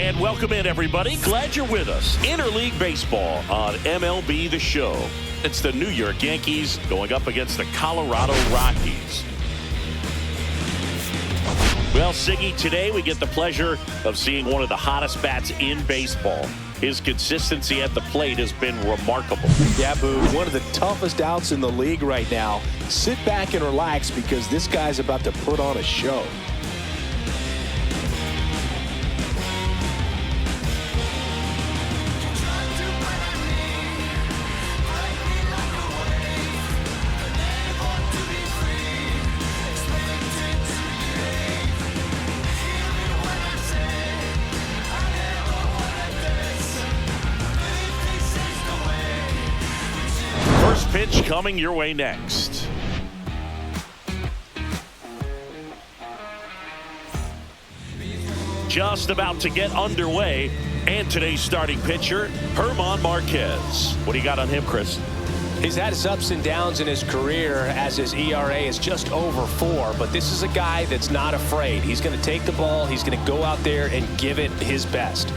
And welcome in, everybody. Glad you're with us. Interleague Baseball on MLB The Show. It's the New York Yankees going up against the Colorado Rockies. Well, Siggy, today we get the pleasure of seeing one of the hottest bats in baseball. His consistency at the plate has been remarkable. Yeah, Boo, one of the toughest outs in the league right now. Sit back and relax because this guy's about to put on a show. Pitch coming your way next. Just about to get underway, and today's starting pitcher, German Marquez. What do you got on him, Chris? He's had his ups and downs in his career as his ERA is just over 4, but this is a guy that's not afraid. He's going to take the ball, he's going to go out there and give it his best.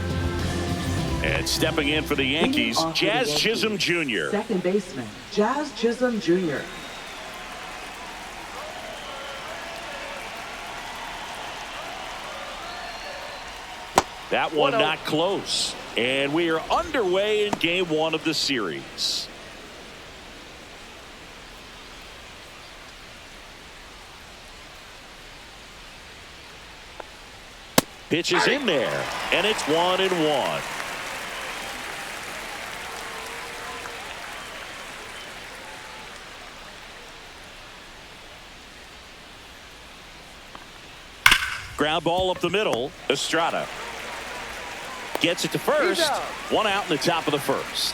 And stepping in for the Yankees, Jazz Chisholm Jr. Second baseman, Jazz Chisholm Jr. That one not close. And we are underway in game 1 of the series. Pitch is in there, and it's 1-1. Ground ball up the middle. Estrada gets it to first. One out in the top of the first.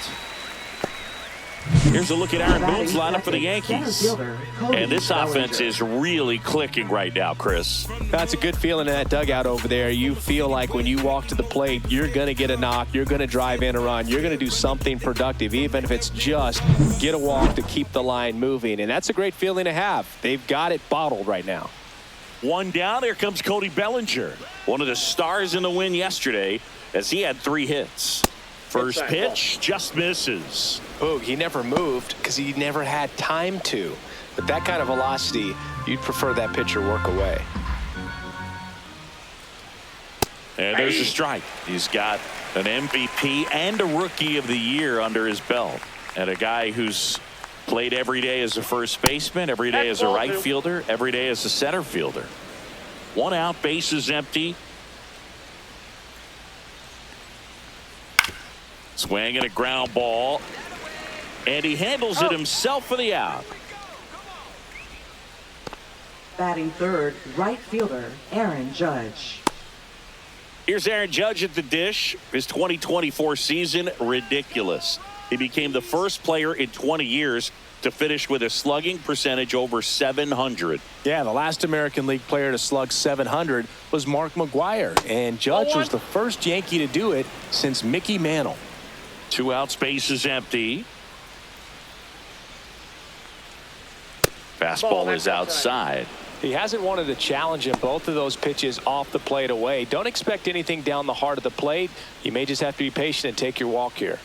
Here's a look at Aaron Boone's lineup for the Yankees. And this offense is really clicking right now, Chris. That's a good feeling in that dugout over there. You feel like when you walk to the plate, you're going to get a knock. You're going to drive in a run. You're going to do something productive, even if it's just get a walk to keep the line moving. And that's a great feeling to have. They've got it bottled right now. One down. Here comes Cody Bellinger, one of the stars in the win yesterday, as he had 3 hits. First pitch just misses. Oh, he never moved because he never had time to. But that kind of velocity, you'd prefer that pitcher work away. And there's a strike. He's got an MVP and a Rookie of the Year under his belt, and a guy who's played every day as a first baseman, every day as a right fielder, every day as a center fielder. One out, bases empty. Swing and a ground ball. And he handles it himself for the out. Batting third, right fielder, Aaron Judge. Here's Aaron Judge at the dish. His 2024 season, ridiculous. He became the first player in 20 years to finish with a slugging percentage over 700. Yeah, the last American League player to slug 700 was Mark McGwire, and Judge was the first Yankee to do it since Mickey Mantle. 2 outs, bases empty. Fastball is outside. He hasn't wanted to challenge him. Both of those pitches off the plate away. Don't expect anything down the heart of the plate. You may just have to be patient and take your walk here.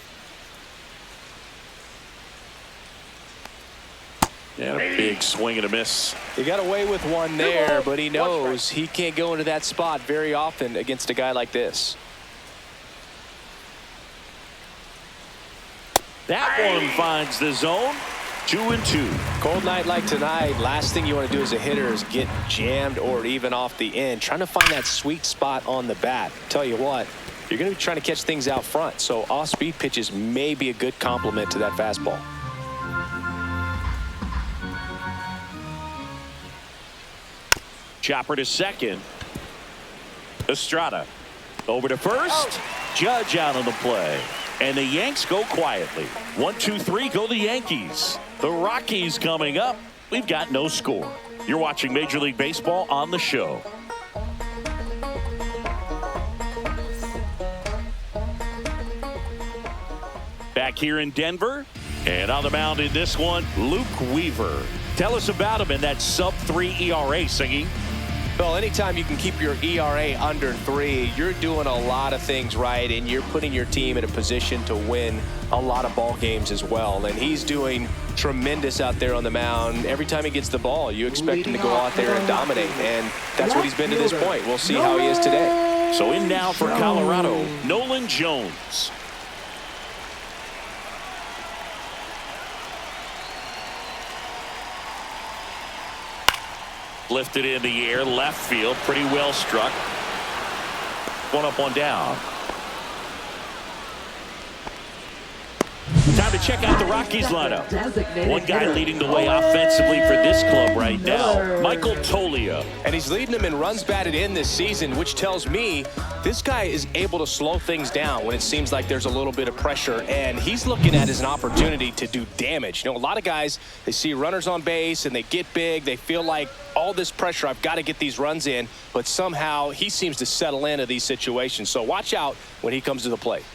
And a big swing and a miss. He got away with one there, but he knows he can't go into that spot very often against a guy like this. That one finds the zone. 2-2. Cold night like tonight, last thing you want to do as a hitter is get jammed or even off the end. Trying to find that sweet spot on the bat. Tell you what, you're going to be trying to catch things out front, so off-speed pitches may be a good complement to that fastball. Chopper to second. Estrada over to first. Judge out on the play. And the Yanks go quietly. 1-2-3 go the Yankees. The Rockies coming up. We've got no score. You're watching Major League Baseball on the show. Back here in Denver. And on the mound in this one, Luke Weaver. Tell us about him in that sub-3 ERA, Singy. Well, anytime you can keep your ERA under 3, you're doing a lot of things right, and you're putting your team in a position to win a lot of ball games as well. And he's doing tremendous out there on the mound. Every time he gets the ball, you expect him to go out there and dominate, and that's what he's been to this point. We'll see how he is today. So in now for Colorado, Nolan Jones. Lifted in the air, left field, pretty well struck. One up, one down. Time to check out the Rockies lineup. One guy leading the way offensively for this club right now, Michael Toglia. And he's leading them in runs batted in this season, which tells me this guy is able to slow things down when it seems like there's a little bit of pressure, and he's looking at it as an opportunity to do damage. You know, a lot of guys, they see runners on base and they get big. They feel like all this pressure, I've got to get these runs in, but somehow he seems to settle into these situations. So watch out when he comes to the plate.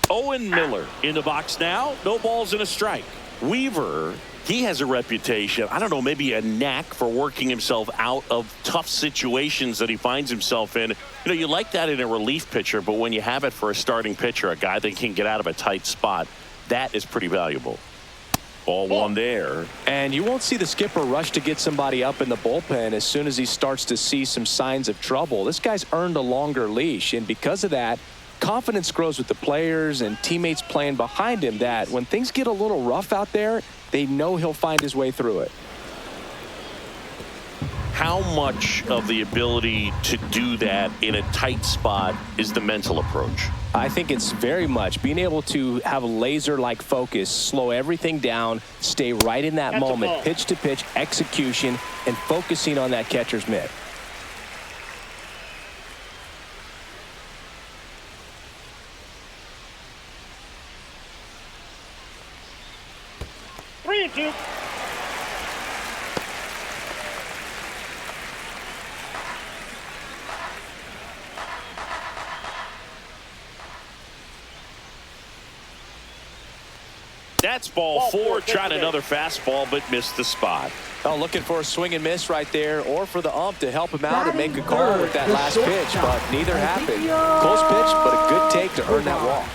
Owen Miller in the box now. No balls and a strike. Weaver, he has a reputation, I don't know, maybe a knack for working himself out of tough situations that he finds himself in. You know, you like that in a relief pitcher, but when you have it for a starting pitcher, a guy that can get out of a tight spot, that is pretty valuable. Ball one there. And you won't see the skipper rush to get somebody up in the bullpen as soon as he starts to see some signs of trouble. This guy's earned a longer leash, and because of that, confidence grows with the players and teammates playing behind him, that when things get a little rough out there, they know he'll find his way through it. How much of the ability to do that in a tight spot is the mental approach? I think it's very much being able to have a laser-like focus, slow everything down, stay right in that moment, pitch to pitch, execution, and focusing on that catcher's mitt. That's ball four. Tried another fastball, but missed the spot. Oh, looking for a swing and miss right there, or for the ump to help him out and make a call with that last pitch, but neither happened. Close pitch, but a good take to earn that walk.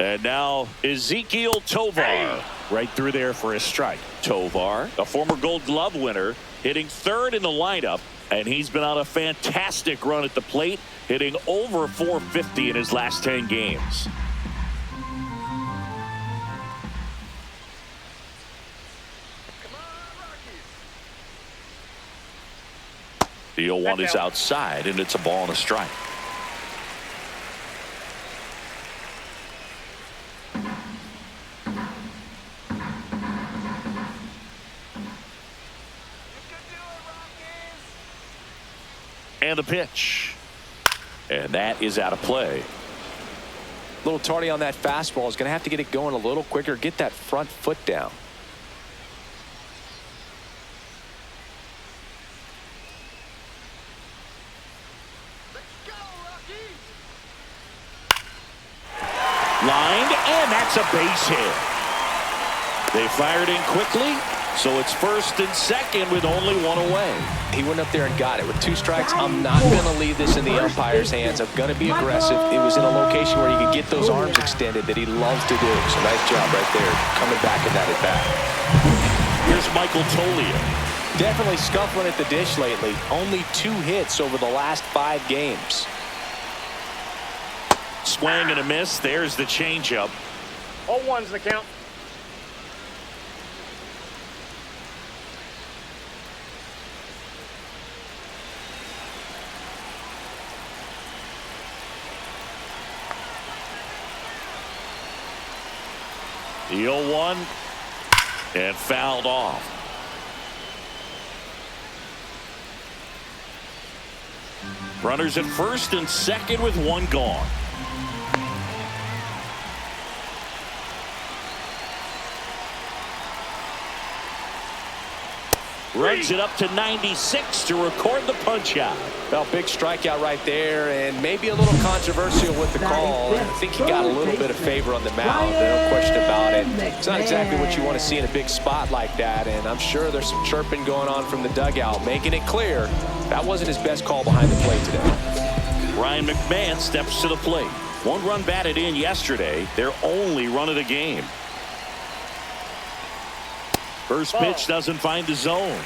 And now Ezekiel Tovar right through there for a strike. Tovar, a former Gold Glove winner, hitting third in the lineup, and he's been on a fantastic run at the plate, hitting over 450 in his last 10 games. The 0-1 is outside, and it's a ball and a strike. And the pitch. And that is out of play. A little tardy on that fastball. Is going to have to get it going a little quicker. Get that front foot down. Let's go, Rockies! Lined, and that's a base hit. They fired in quickly, so it's first and second with only one away. He went up there and got it. With 2 strikes, I'm not going to leave this in the umpire's hands. I'm going to be aggressive. It was in a location where he could get those arms extended that he loves to do. So nice job right there, coming back in that at-bat. Here's Michael Toglia. Definitely scuffling at the dish lately. Only 2 hits over the last 5 games. Swing and a miss. There's the changeup. 0-1's the count. The 0-1 and fouled off. Runners at first and second with 1 gone. Runs it up to 96 to record the punch out. Well, big strikeout right there, and maybe a little controversial with the call. I think he got a little bit of favor on the mound, no question about it. It's not exactly what you want to see in a big spot like that, and I'm sure there's some chirping going on from the dugout, making it clear that wasn't his best call behind the plate today. Ryan McMahon steps to the plate. 1 run batted in yesterday, their only run of the game. First pitch doesn't find the zone.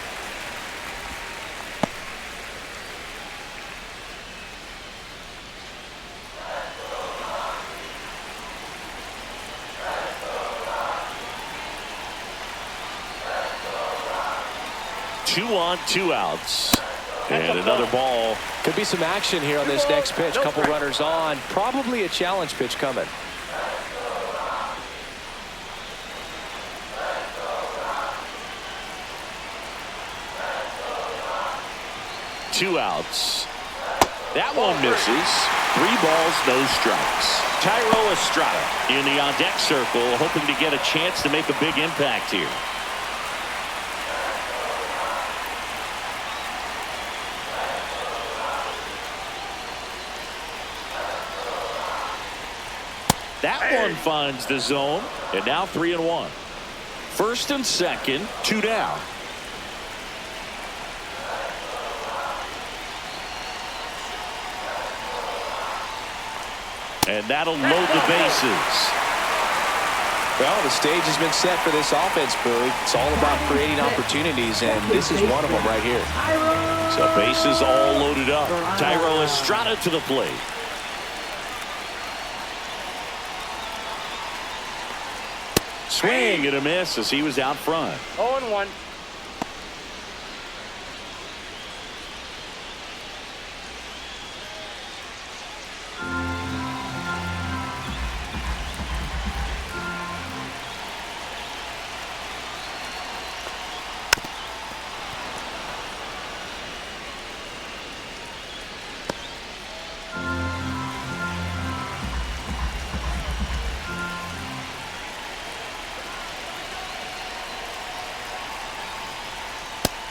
Two on, 2 outs. And another ball. Could be some action here on this next pitch. Couple runners on. Probably a challenge pitch coming. Two outs. That one misses. 3 balls, no strikes. Thairo Estrada in the on-deck circle, hoping to get a chance to make a big impact here. That one finds the zone, and now 3-1. First and second, 2 down. And that'll load the bases. Well, the stage has been set for this offense, Bowie. It's all about creating opportunities, and this is one of them right here. So bases all loaded up. Thairo Estrada to the plate. Swing and a miss as he was out front. 0-1.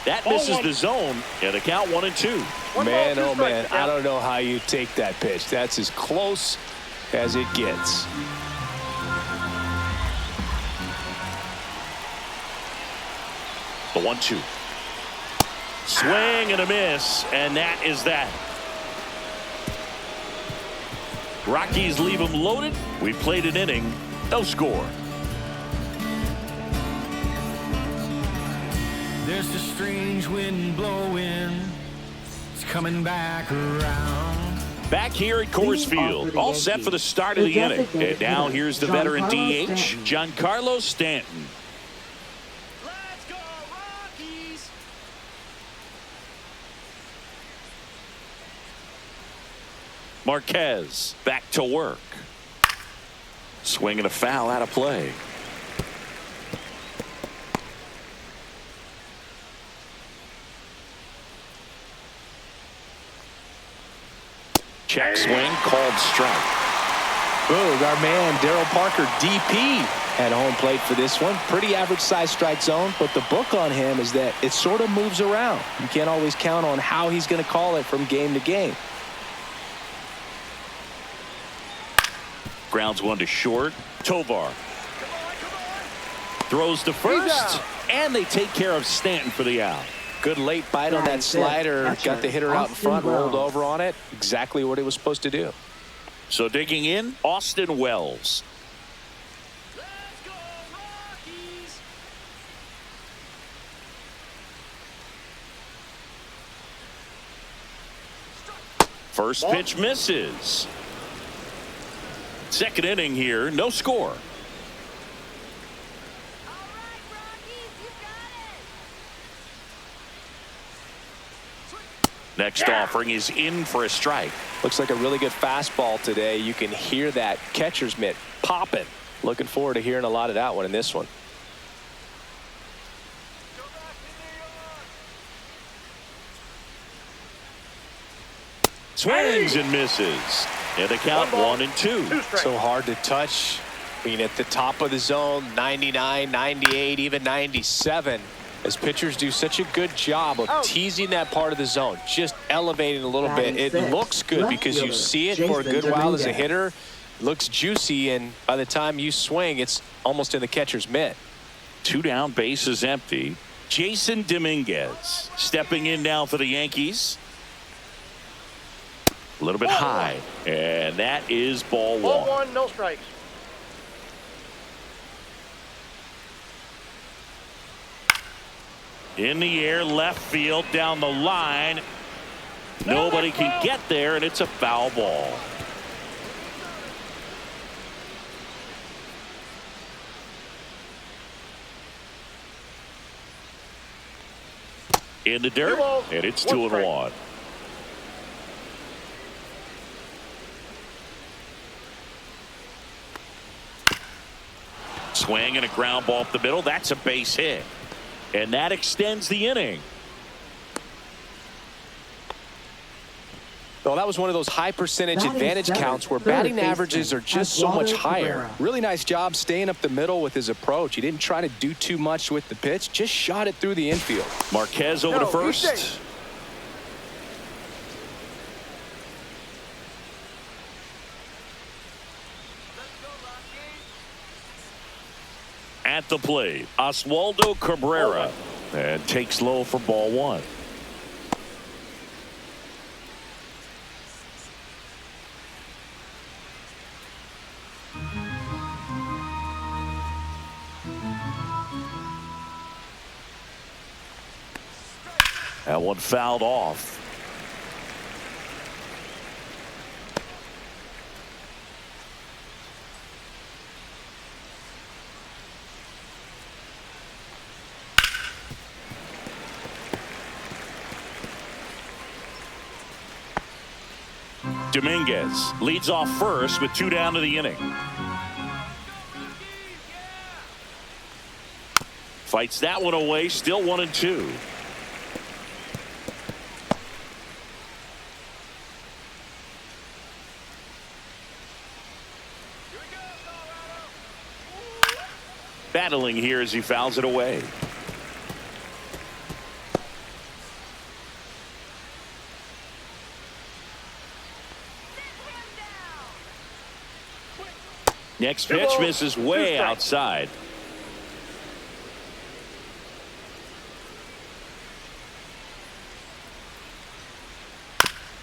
That misses the zone, and the count 1-2. Man, oh man, I don't know how you take that pitch. That's as close as it gets. The 1-2. Swing and a miss, and that is that. Rockies leave them loaded. We played an inning, no score. There's a strange wind blowing. It's coming back around. Back here at Coors Field, all set for the start of the inning. And now here's the veteran DH, Giancarlo Stanton. Let's go, Rockies! Marquez back to work. Swing and a foul out of play. Check swing, called strike. Boog, our man Daryl Parker, DP, at home plate for this one. Pretty average size strike zone, but the book on him is that it sort of moves around. You can't always count on how he's going to call it from game to game. Grounds one to short. Tovar throws to first, and they take care of Stanton for the out. Good late bite on that slider. Got the hitter out in front, rolled over on it. Exactly what he was supposed to do. So digging in, Austin Wells. Let's go, Rockies! First pitch misses. Second inning here, no score. Next offering is in for a strike. Looks like a really good fastball today. You can hear that catcher's mitt popping. Looking forward to hearing a lot of that one in this one. Swings and misses. And the count 1-2. So hard to touch. I mean, at the top of the zone, 99, 98, even 97. As pitchers do such a good job of teasing that part of the zone, just elevating a little bit. It looks good because you see it for a good while as a hitter. Looks juicy, and by the time you swing, it's almost in the catcher's mitt. 2 down, bases empty. Jason Dominguez stepping in now for the Yankees. A little bit high, and that is ball 1. Ball 1, no strikes. In the air, left field, down the line. Nobody can get there, and it's a foul ball. In the dirt, and it's 2-1. Swing and a ground ball up the middle. That's a base hit. And that extends the inning. Well, that was one of those high percentage advantage counts where batting averages are just so much higher. Really nice job staying up the middle with his approach. He didn't try to do too much with the pitch, just shot it through the infield. Marquez over to first. At the plate, Oswaldo Cabrera, and takes low for ball 1. That one fouled off. Dominguez leads off first with 2 down to the inning. Fights that one away, still 1-2. Battling here as he fouls it away. Next pitch misses way outside.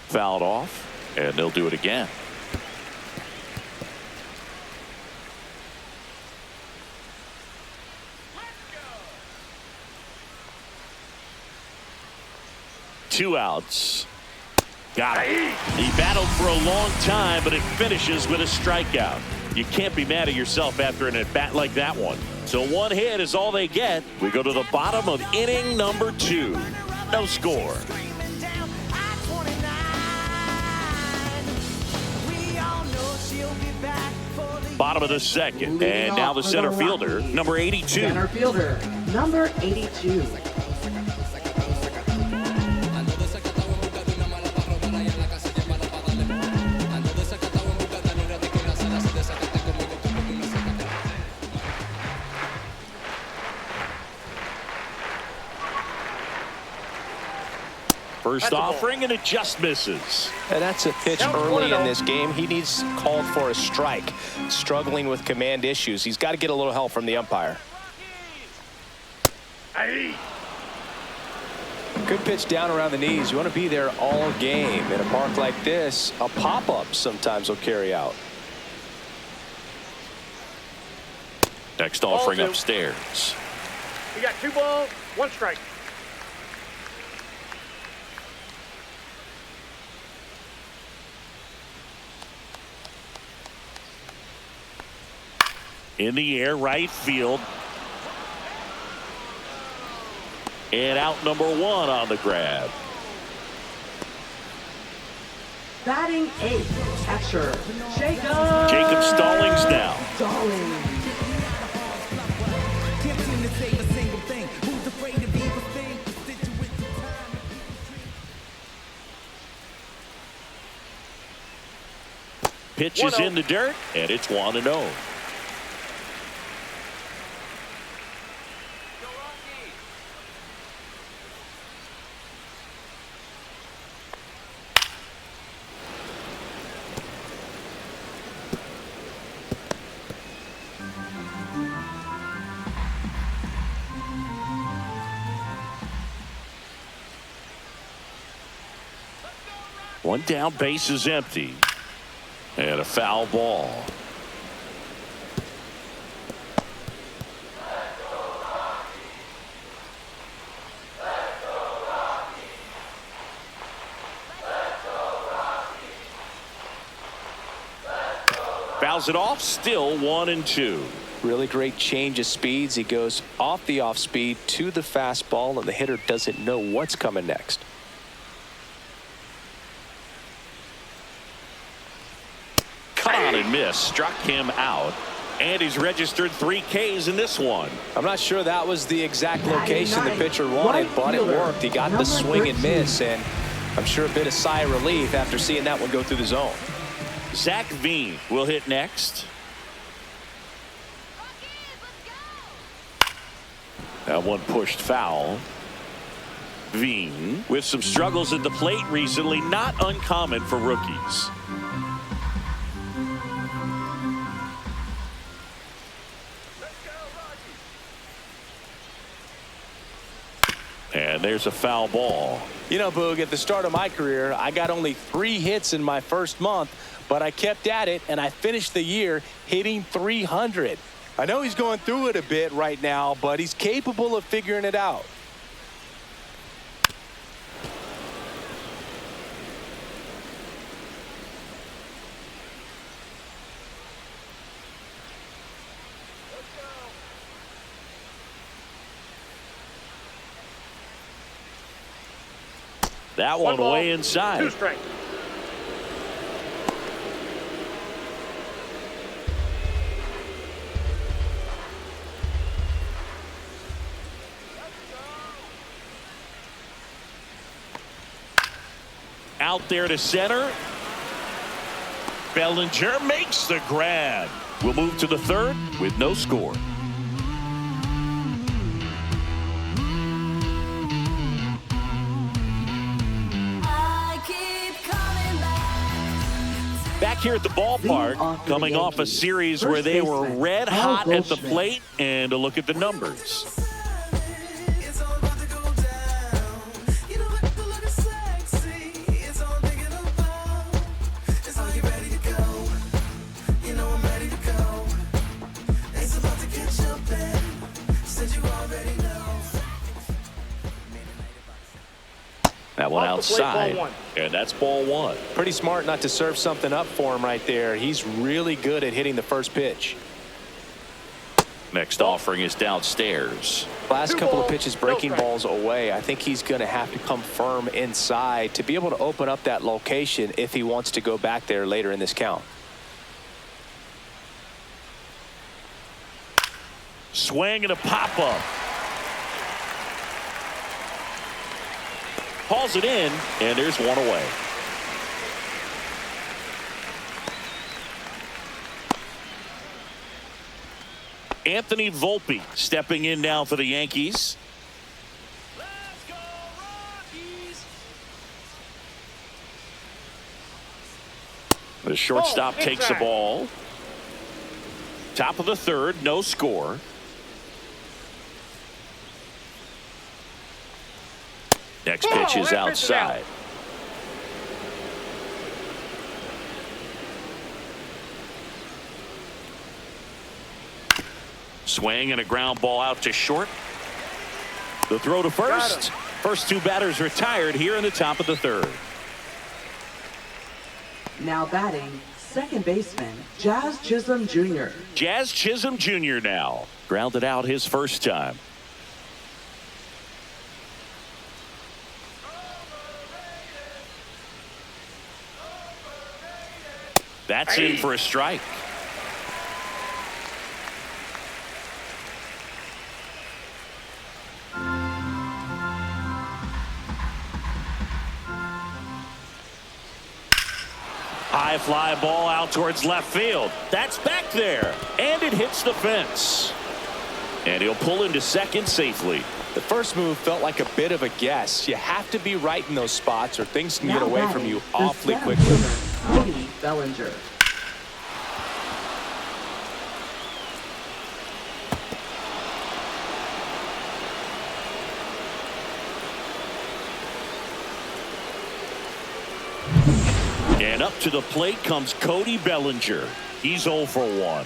Fouled off, and they'll do it again. Two outs. Got it. He battled for a long time, but it finishes with a strikeout. You can't be mad at yourself after an at-bat like that one. So 1 hit is all they get. We go to the bottom of inning number 2. No score. Bottom of the second. And now the center fielder, number 82. Center fielder, number 82. First offering, and it just misses. And that's a pitch early in this game. He needs called for a strike. Struggling with command issues. He's got to get a little help from the umpire. Good pitch down around the knees. You want to be there all game. In a park like this, a pop-up sometimes will carry out. Next offering upstairs. We got 2 balls, 1 strike. In the air, right field. And out number 1 on the grab. Batting 8, catcher, Jacob. Jacob Stallings now. Stallings. Pitch is in the dirt, and it's 1-0. One down, base is empty. And a foul ball. Fouls it off, still 1-2. Really great change of speeds. He goes off the off speed to the fastball, and the hitter doesn't know what's coming next. Cut on and miss, struck him out. And he's registered 3 Ks in this one. I'm not sure that was the exact location the pitcher wanted, but it worked. He got the swing and miss, and I'm sure a bit of sigh of relief after seeing that one go through the zone. Zach Veen will hit next. That one pushed foul. Veen with some struggles at the plate recently, not uncommon for rookies. And there's a foul ball. You know, Boog, at the start of my career, I got only 3 hits in my first month, but I kept at it, and I finished the year hitting 300. I know he's going through it a bit right now, but he's capable of figuring it out. That one ball, way inside. 2 strikes. Out there to center. Bellinger makes the grab. We'll move to the 3rd with no score. Back here at the ballpark, coming off a series where they were red hot at the plate, and a look at the numbers. That one outside, and that's ball 1. Pretty smart not to serve something up for him right there. He's really good at hitting the first pitch. Next offering is downstairs. Last couple of pitches breaking balls away. I think he's going to have to come firm inside to be able to open up that location if he wants to go back there later in this count. Swing and a pop-up. Hauls it in, and there's one away. Anthony Volpe stepping in now for the Yankees. Let's go, Rockies! The shortstop takes the ball. Top of the 3rd, no score. Next pitch is outside. Swing and a ground ball out to short. The throw to first. First 2 batters retired here in the top of the 3rd. Now batting, second baseman, Jazz Chisholm Jr. Jazz Chisholm Jr. now. Grounded out his first time. That's in for a strike. High fly ball out towards left field. That's back there, and it hits the fence. And he'll pull into second safely. The first move felt like a bit of a guess. You have to be right in those spots or things can get away from you awfully quickly. Cody Bellinger. And up to the plate comes Cody Bellinger. He's 0 for 1.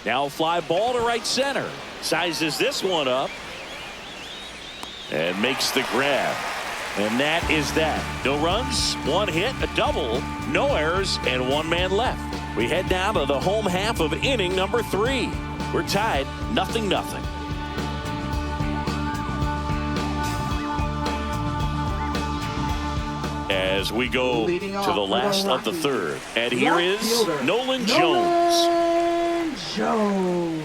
Now a fly ball to right center. Sizes this one up. And makes the grab. And that is that. No runs, 1 hit, a double, no errors, and 1 man left. We head down to the home half of inning number 3. We're tied 0-0. As we go to the last of the 3rd. And here is Nolan Jones. Nolan Jones.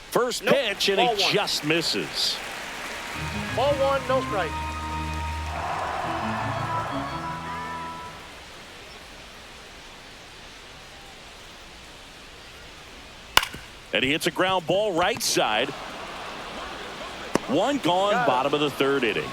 First pitch, and he just misses. Ball 1, no strike. And he hits a ground ball right side. 1 gone, bottom of the 3rd inning.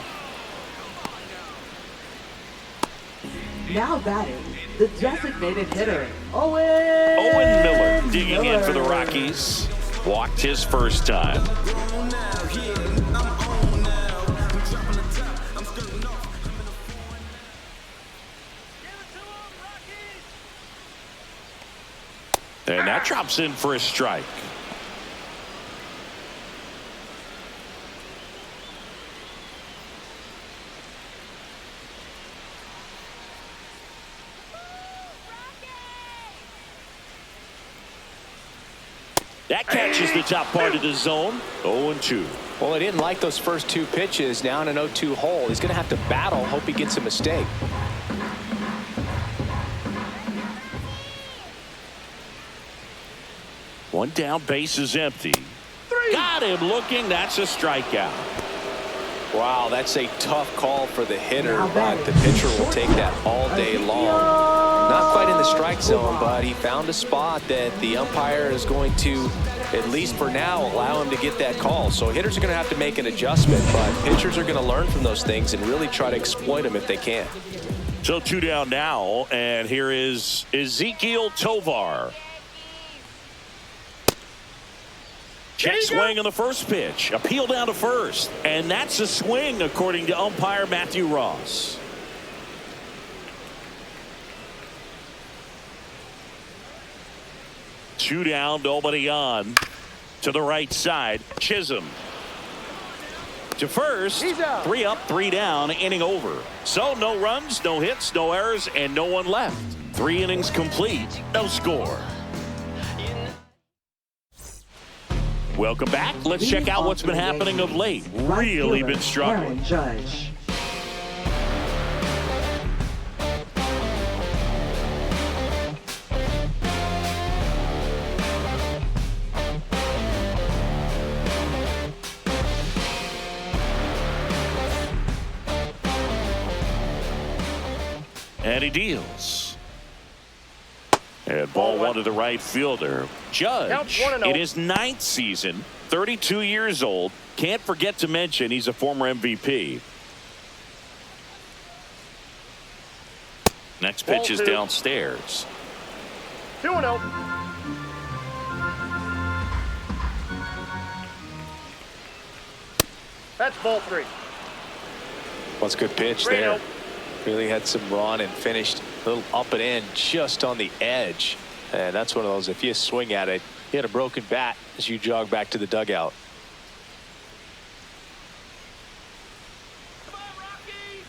Now batting, the designated hitter, Owen Miller digging in for the Rockies. Walked his first time. And that drops in for a strike. That catches the top part of the zone. 0-2. Well, he didn't like those first 2 pitches. Down an 0-2 hole. He's going to have to battle. Hope he gets a mistake. One down, base is empty. Got him looking. That's a strikeout. Wow, that's a tough call for the hitter, but the pitcher will take that all day long. Not quite in the strike zone, but he found a spot that the umpire is going to, at least for now, allow him to get that call. So hitters are going to have to make an adjustment, but pitchers are going to learn from those things and really try to exploit them if they can. So 2 down now, and here is Ezekiel Tovar. Check swing on the first pitch. Appeal down to first. And that's a swing, according to umpire Matthew Ross. Two down, nobody on. To the right side, Chisholm. To first, 3 up, 3 down, inning over. So no runs, no hits, no errors, and no one left. 3 innings complete, no score. Welcome back. Let's check out what's been happening of late. Really been struggling. Aaron Judge. And he deals. And ball 1 to the right fielder. Judge in his 9th season, 32 years old. Can't forget to mention he's a former MVP. Next pitch is downstairs. 2-0. That's ball 3. What's a good pitch there. Really had some run and finished a little up and in just on the edge. And that's one of those, if you swing at it, you had a broken bat as you jog back to the dugout. Come on, Rockies!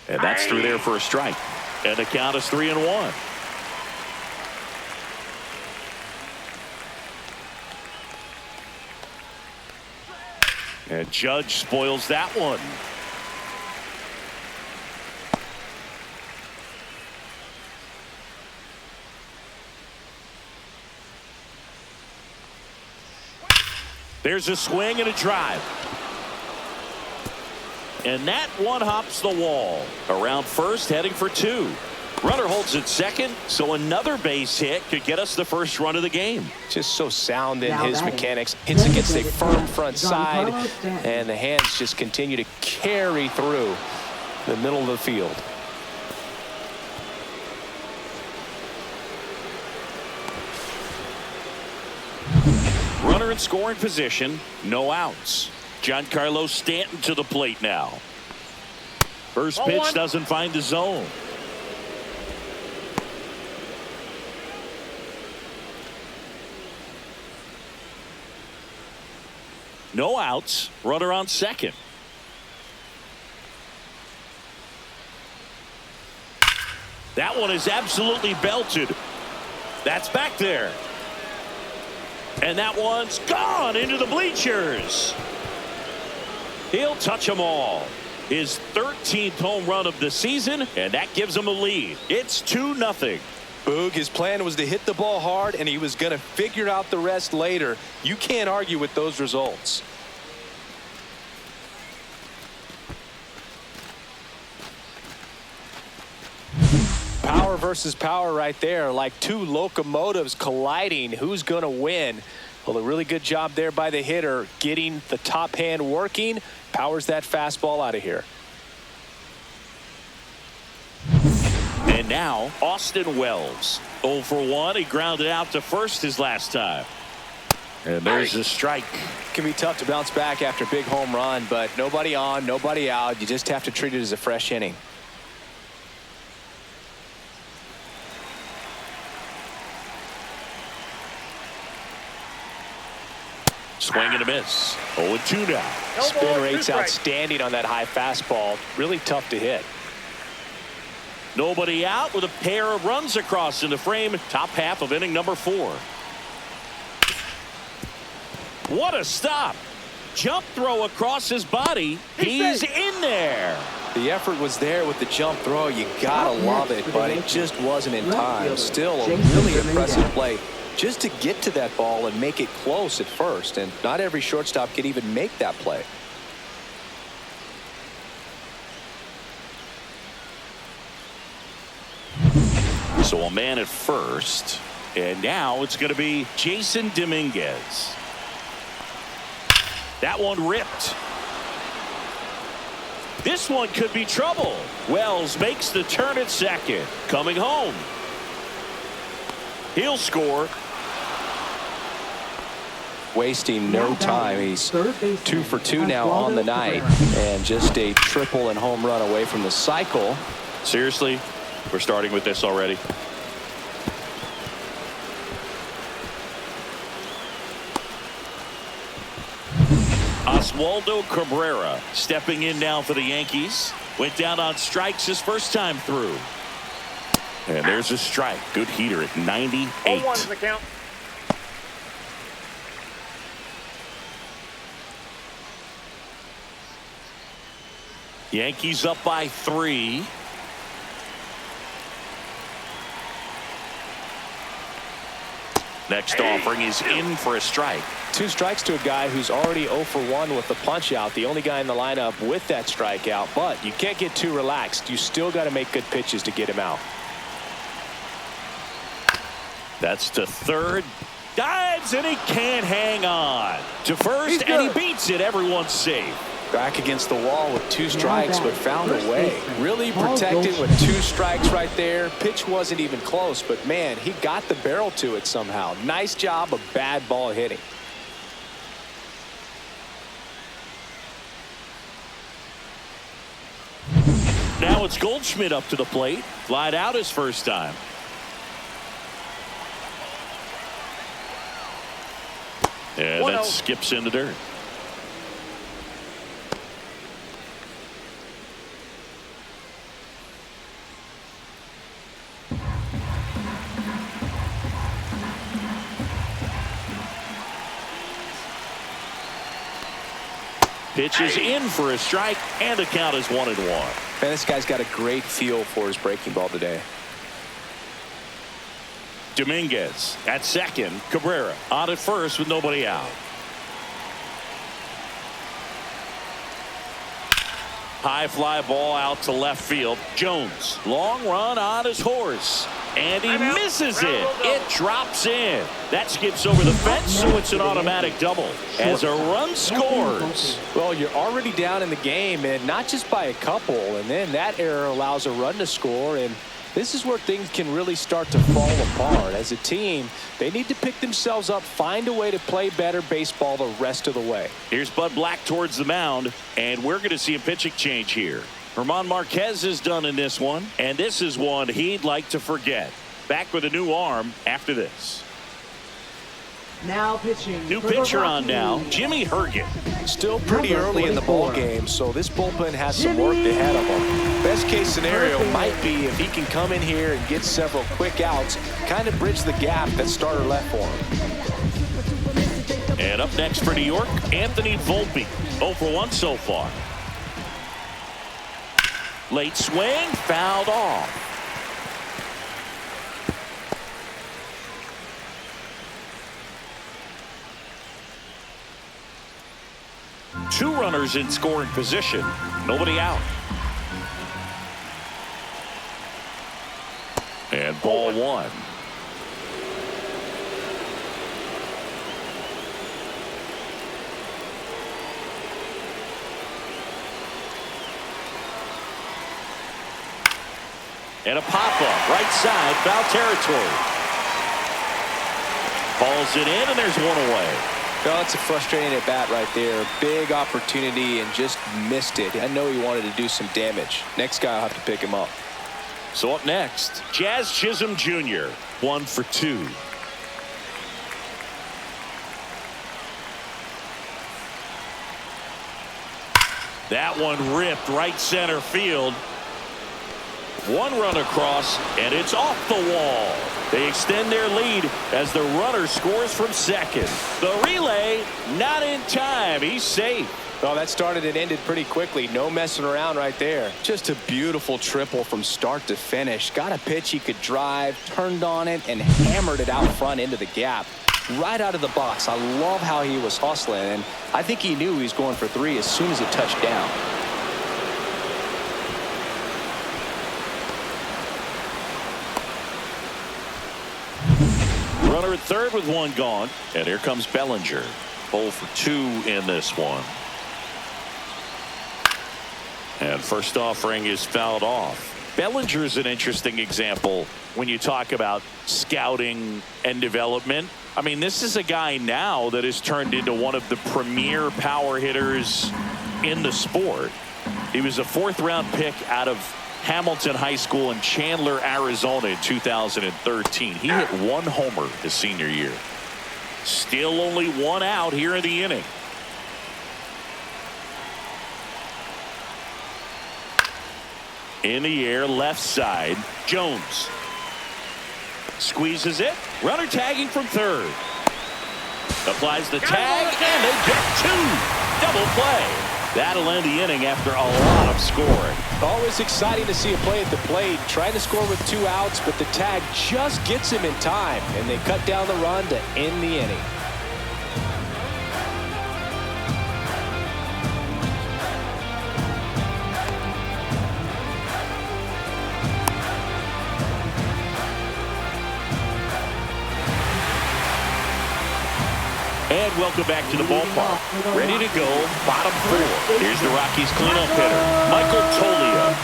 And that's through there for a strike. And the count is 3-1. And Judge spoils that one. There's a swing and a drive. And that one hops the wall. Around first, heading for 2. Runner holds at second, so another base hit could get us the first run of the game. Just so sound in his mechanics. Hits against a firm front side, and the hands just continue to carry through the middle of the field. runner in scoring position, no outs. Giancarlo Stanton to the plate now. First pitch doesn't find the zone. No outs, runner on second. That one is absolutely belted. That's back there. And that one's gone into the bleachers. He'll touch them all. His 13th home run of the season, and that gives him a lead. It's 2-0. Boog, his plan was to hit the ball hard, and he was going to figure out the rest later. You can't argue with those results. Power versus power right there, like two locomotives colliding. Who's going to win? Well, a really good job there by the hitter, getting the top hand working. Powers that fastball out of here. And now, Austin Wells. 0 for 1. He grounded out to first his last time. And there's a strike. It can be tough to bounce back after a big home run, but nobody on, nobody out. You just have to treat it as a fresh inning. Swing and a miss. 0-2 now. Spin rate's outstanding on that high fastball. Really tough to hit. Nobody out with a pair of runs across in the frame. Top half of inning number 4. What a stop. Jump throw across his body. He's in there. The effort was there with the jump throw. You gotta love it, but it just wasn't in time. Still a really impressive play. Just to get to that ball and make it close at first, and not every shortstop can even make that play. So a man at first, and now it's going to be Jason Dominguez. That one ripped. This one could be trouble. Wells makes the turn at second. Coming home. He'll score. Wasting no time. He's 2 for 2 now on the night, and just a triple and home run away from the cycle. Seriously, we're starting with this already. Oswaldo Cabrera stepping in now for the Yankees. Went down on strikes his first time through. And there's a strike. Good heater at 98. 0-1's the count. Yankees up by 3. Next offering is in for a strike. 2 strikes to a guy who's already 0 for 1 with the punch out. The only guy in the lineup with that strikeout, but you can't get too relaxed. You still got to make good pitches to get him out. That's to third. Dives and he can't hang on. To first and he beats it. Everyone's safe. Back against the wall with 2 strikes, but found a way. Really protected with 2 strikes right there. Pitch wasn't even close, but man, he got the barrel to it somehow. Nice job of bad ball hitting. Now it's Goldschmidt up to the plate. Flied out his first time. And that skips in the dirt. Pitch is in for a strike, and the count is 1-1. Man, this guy's got a great feel for his breaking ball today. Dominguez at second. Cabrera on at first with nobody out. High fly ball out to left field. Jones, long run on his horse. And he misses it. It drops in. That skips over the fence, so it's an automatic double as a run scores. Well, you're already down in the game, and not just by a couple, and then that error allows a run to score, and This is where things can really start to fall apart. As a team, they need to pick themselves up, find a way to play better baseball the rest of the way. Here's Bud Black towards the mound, and we're going to see a pitching change here. German Marquez is done in this one, and this is one he'd like to forget. Back with a new arm after this. Now pitching. New for the pitcher on Rockies. now, Jimmy Herget. Still pretty Number early in the ball 44. game, so this bullpen has some work ahead of them. Best case scenario might be if he can come in here and get several quick outs, kind of bridge the gap that starter left for him. And up next for New York, Anthony Volpe. 0 for 1 so far. Late swing, fouled off. Two runners in scoring position. Nobody out. And ball one. And a pop-up, right side, foul territory. Balls it in, and there's one away. Well, it's a frustrating at bat right there. Big opportunity and just missed it. I know he wanted to do some damage. Next guy, I'll have to pick him up. So up next, Jazz Chisholm Jr. 1 for 2. That one ripped right center field. One run across, and it's off the wall. They extend their lead as the runner scores from second. The relay not in time. He's safe. Well, that started and ended pretty quickly. No messing around right there. Just a beautiful triple from start to finish. Got a pitch he could drive, turned on it, and hammered it out front into the gap. Right out of the box. I love how he was hustling, and I think he knew he was going for 3 as soon as it touched down. Runner at third with one gone. And here comes Bellinger. 0 for 2 in this one. And first offering is fouled off. Bellinger is an interesting example when you talk about scouting and development. I mean, this is a guy now that has turned into one of the premier power hitters in the sport. He was a 4th-round pick out of Hamilton High School in Chandler, Arizona in 2013. He hit 1 homer his senior year. Still only 1 out here in the inning. In the air, left side, Jones. Squeezes it. Runner tagging from third. Applies the tag, and they get 2. Double play. That'll end the inning after a lot of scoring. Always exciting to see a play at the plate. Trying to score with 2 outs, but the tag just gets him in time, and they cut down the run to end the inning. And welcome back to the ballpark. Ready to go, bottom 4. Here's the Rockies cleanup hitter, Michael Toglia.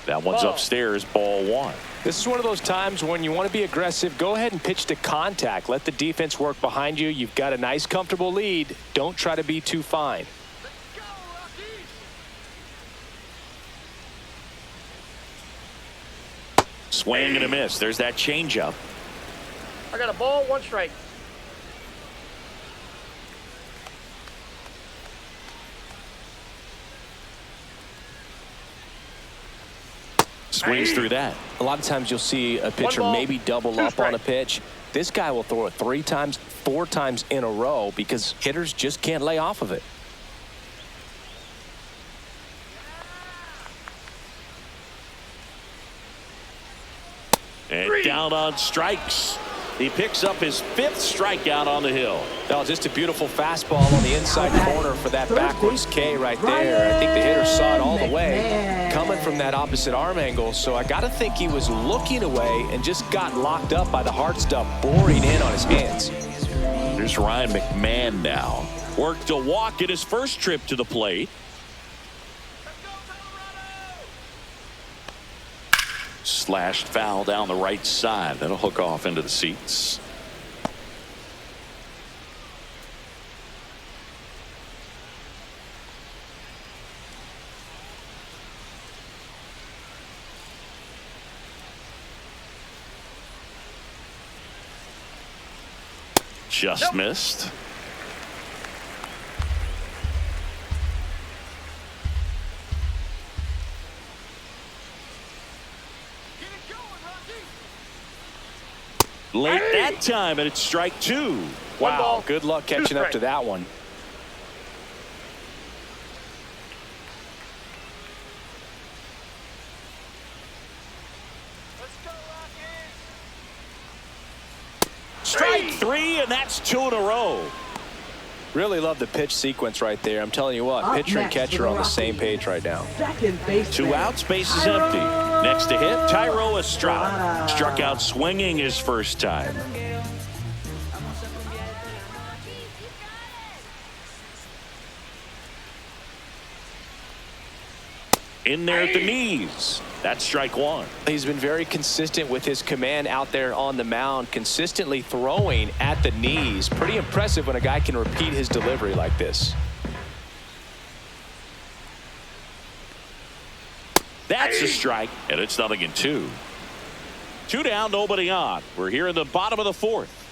That one's upstairs, ball 1. This is one of those times when you want to be aggressive. Go ahead and pitch to contact. Let the defense work behind you. You've got a nice, comfortable lead. Don't try to be too fine. Swing and a miss. There's that changeup. I got a ball, 1 strike. Swings through that. A lot of times you'll see a pitcher maybe double up on a pitch. This guy will throw it 3 times, 4 times in a row because hitters just can't lay off of it. And down on strikes. He picks up his 5th strikeout on the hill. Oh, just a beautiful fastball on the inside corner for that backwards K right there. I think the hitter saw it all the way. Coming coming from that opposite arm angle, so I got to think he was looking away and just got locked up by the hard stuff boring in on his hands. Here's Ryan McMahon now. Worked a walk at his first trip to the plate. Slashed foul down the right side. That'll hook off into the seats. Just missed. Late that time, and it's strike two. Wow, good luck catching up to that one. Strike three, and that's two in a row. Really love the pitch sequence right there. I'm telling you what, pitcher and catcher on the same page right now. Second base. 2 outs, base is empty. Next to hit, Thairo Estrada. Struck out swinging his first time. In there at the knees. That's strike one. He's been very consistent with his command out there on the mound, consistently throwing at the knees. Pretty impressive when a guy can repeat his delivery like this. That's a strike, and it's 0-2. 2 down, nobody on. We're here in the bottom of the fourth.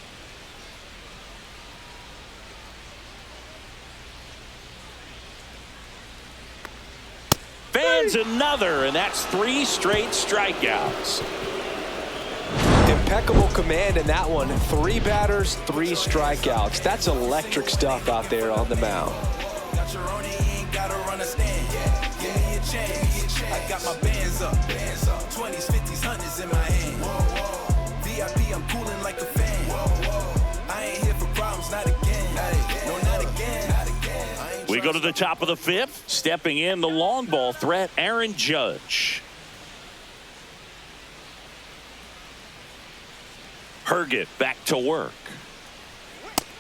Fans another, and that's 3 straight strikeouts. Impeccable command in that one. 3 batters, 3 strikeouts. That's electric stuff out there on the mound. I got my bands up, 20s, 50s, 100s in my hand. VIP, I'm cooling like a fan. I ain't here for problems, not again. No, not again. We go to the top of the fifth. Stepping in, the long ball threat, Aaron Judge. Herget back to work.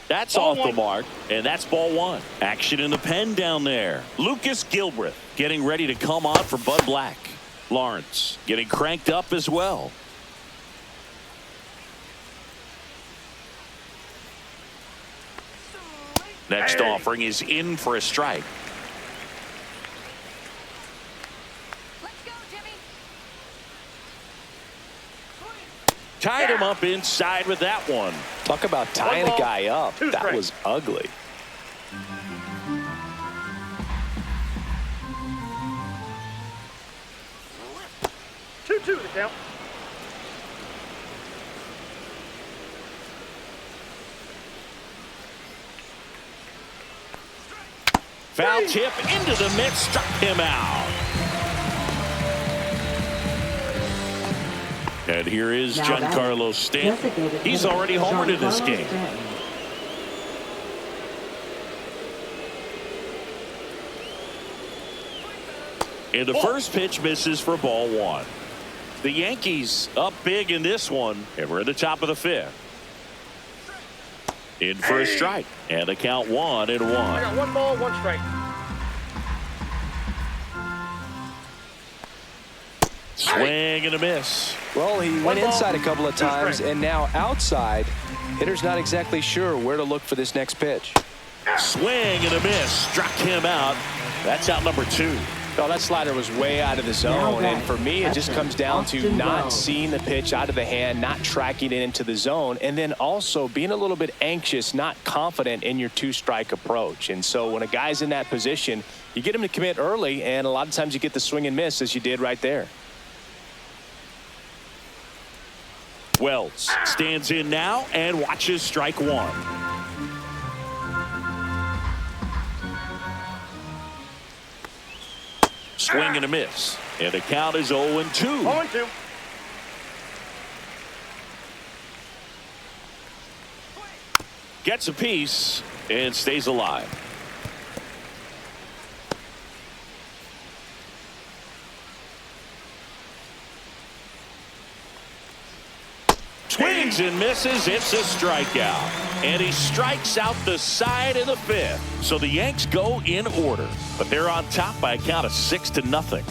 That's off the mark, and that's ball one. Action in the pen down there. Lucas Gilbreth getting ready to come on for Bud Black. Lawrence getting cranked up as well. Next offering is in for a strike. Let's go, Jimmy. Tied him up inside with that one. Talk about tying a guy up. That was ugly. Two the count. Foul tip into the mitt, struck him out. And here is Giancarlo Stanton. He's already homered in this game. And the first pitch misses for ball one. The Yankees up big in this one, and we're at the top of the fifth. In for a strike, and the count 1-1. I got 1 ball, 1 strike. Swing and a miss. Well, he went inside a couple of times, and now outside. Hitter's not exactly sure where to look for this next pitch. Swing and a miss, struck him out. That's out number 2. Oh, that slider was way out of the zone, and for me, it just comes down to not seeing the pitch out of the hand, not tracking it into the zone, and then also being a little bit anxious, not confident in your 2-strike approach. And so when a guy's in that position, you get him to commit early, and a lot of times you get the swing and miss, as you did right there. Wells stands in now and watches strike 1. Swing and a miss, and the count is 0-2. 0-2. Gets a piece and stays alive. Swings and misses. It's a strikeout. And he strikes out the side of the fifth. So the Yanks go in order, but they're on top by a count of 6-0.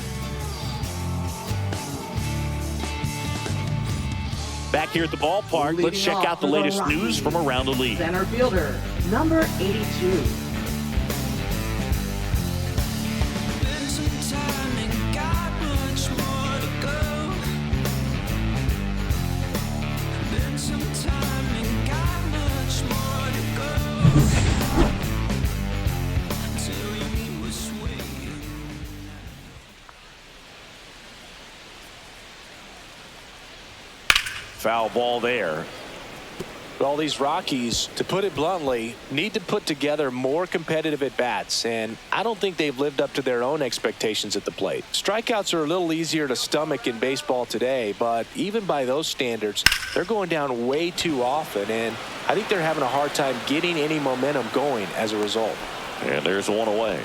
Back here at the ballpark, let's check out the latest news from around the league. Center fielder, number 82. Foul ball there. Well, these Rockies, to put it bluntly, need to put together more competitive at-bats, and I don't think they've lived up to their own expectations at the plate. Strikeouts are a little easier to stomach in baseball today, but even by those standards, they're going down way too often, and I think they're having a hard time getting any momentum going as a result. And there's one away.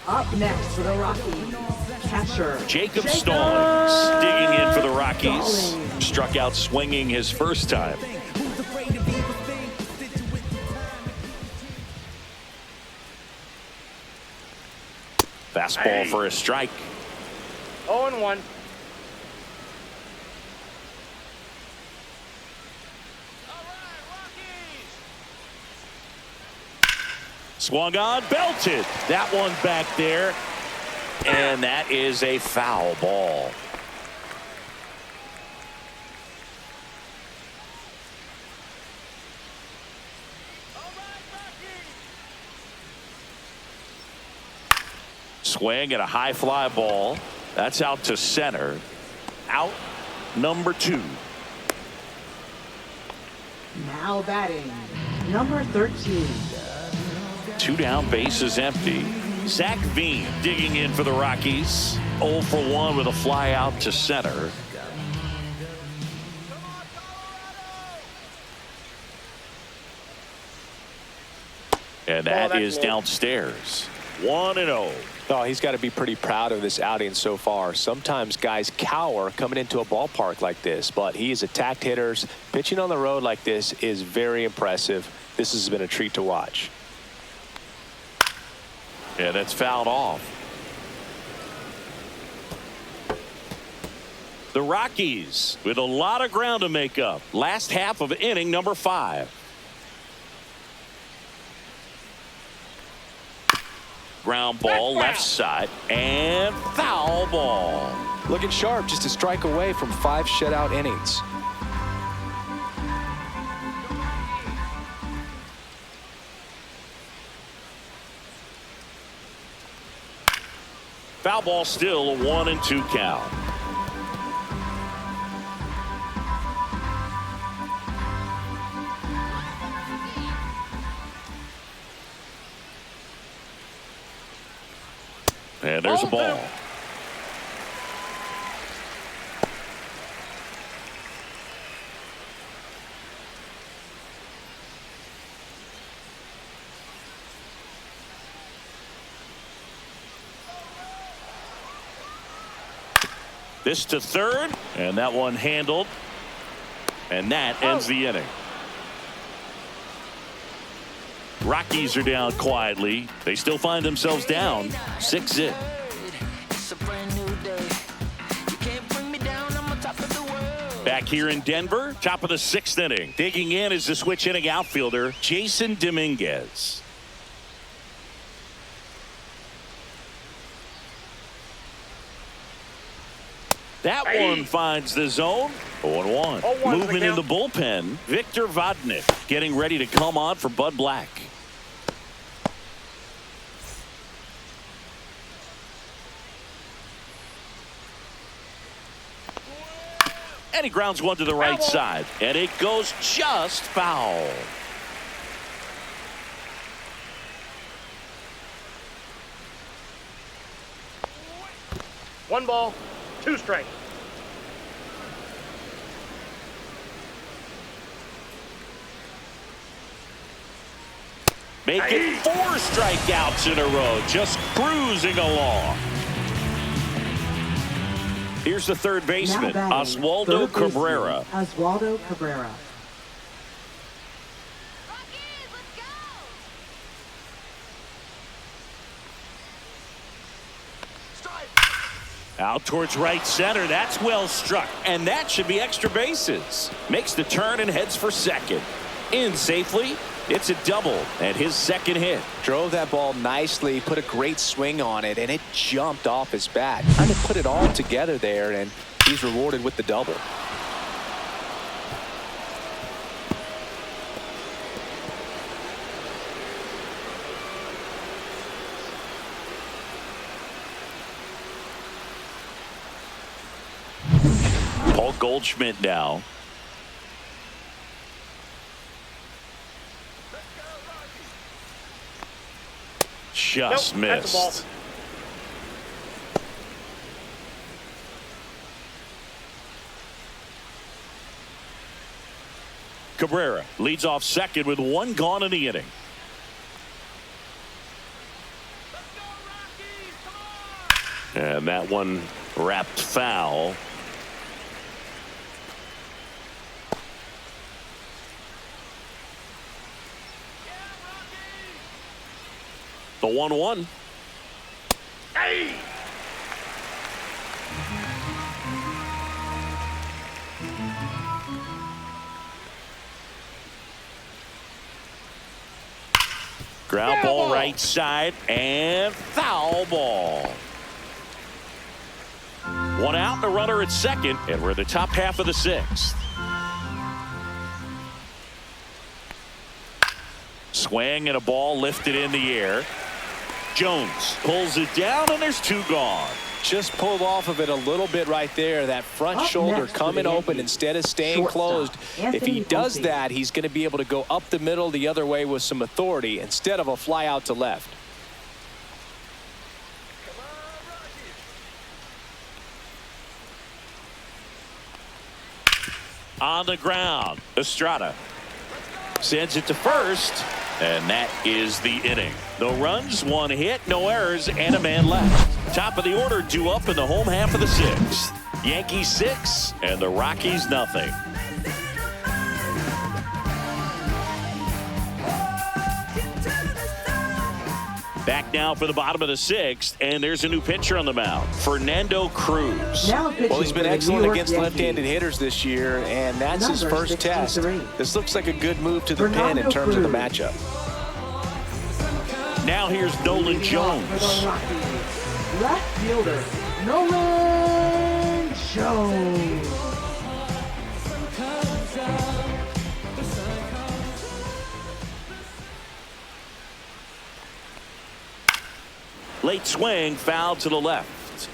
Up next for the Rockies, catcher Jacob Stallings digging in for the Rockies. Struck out swinging his first time. Fastball for a strike. 0-1. Swung on, belted. That one back there. And that is a foul ball. Swing at a high fly ball. That's out to center. Out number 2. Now batting, number 13. 2 down, bases empty. Zach Veen digging in for the Rockies. 0 for 1 with a fly out to center. And that is downstairs. 1-0. Oh, he's got to be pretty proud of this outing so far. Sometimes guys cower coming into a ballpark like this, but he has attacked hitters. Pitching on the road like this is very impressive. This has been a treat to watch. And it's fouled off. The Rockies with a lot of ground to make up. Last half of inning number 5. Ground ball left side and foul ball. Looking sharp, just a strike away from 5 shutout innings. Foul ball, still a 1-2 count. And there's a ball. This to third, and that one handled, and that ends the inning. Rockies are down quietly. They still find themselves down 6-0. Back here in Denver, top of the 6th inning. Digging in is the switch inning outfielder, Jason Dominguez. That one finds the zone. 0-1. Moving in the bullpen, Victor Vodnik getting ready to come on for Bud Black. And he grounds one to the right side, and it goes just foul. One ball, 2 strikes. Making 4 strikeouts in a row, just cruising along. Here's the third Now baseman, batting, Oswaldo third baseman, Cabrera. Oswaldo Cabrera. Rockies, let's go. Out towards right center. That's well struck. And that should be extra bases. Makes the turn and heads for second. In safely. It's a double and his second hit. Drove that ball nicely, put a great swing on it, and it jumped off his bat. Trying to put it all together there, and he's rewarded with the double. Paul Goldschmidt now. Just Nope, that's a ball. missed. Cabrera leads off second with one gone in the inning. And that one wrapped foul. The 1-1. Hey! Ground ball right side and foul ball. One out and a runner at second, and we're in the top half of the sixth. Swing and a ball lifted in the air. Jones pulls it down, and there's two gone. Just pulled off of it a little bit right there. That front Up shoulder next for coming the open Yankees, instead of staying shortstop, closed. If Anthony he does Volpe. that, he's going to be able to go up the middle the other way with some authority instead of a fly out to left. On the ground, Estrada sends it to first, and that is the inning. No runs, one hit, no errors, and a man left. Top of the order due up in the home half of the sixth. Yankees 6 and the Rockies nothing. Back now for the bottom of the sixth, and there's a new pitcher on the mound, Fernando Cruz. Now pitching Well, he's been for the excellent New York against Yankees. left-handed hitters this year, and that's his Number first test. 63. This looks like a good move to the pen in Fernando terms of the Cruz. matchup. Now here's Nolan Leading off Jones. for the Rockies, left fielder, Nolan Jones. Late swing, foul to the left.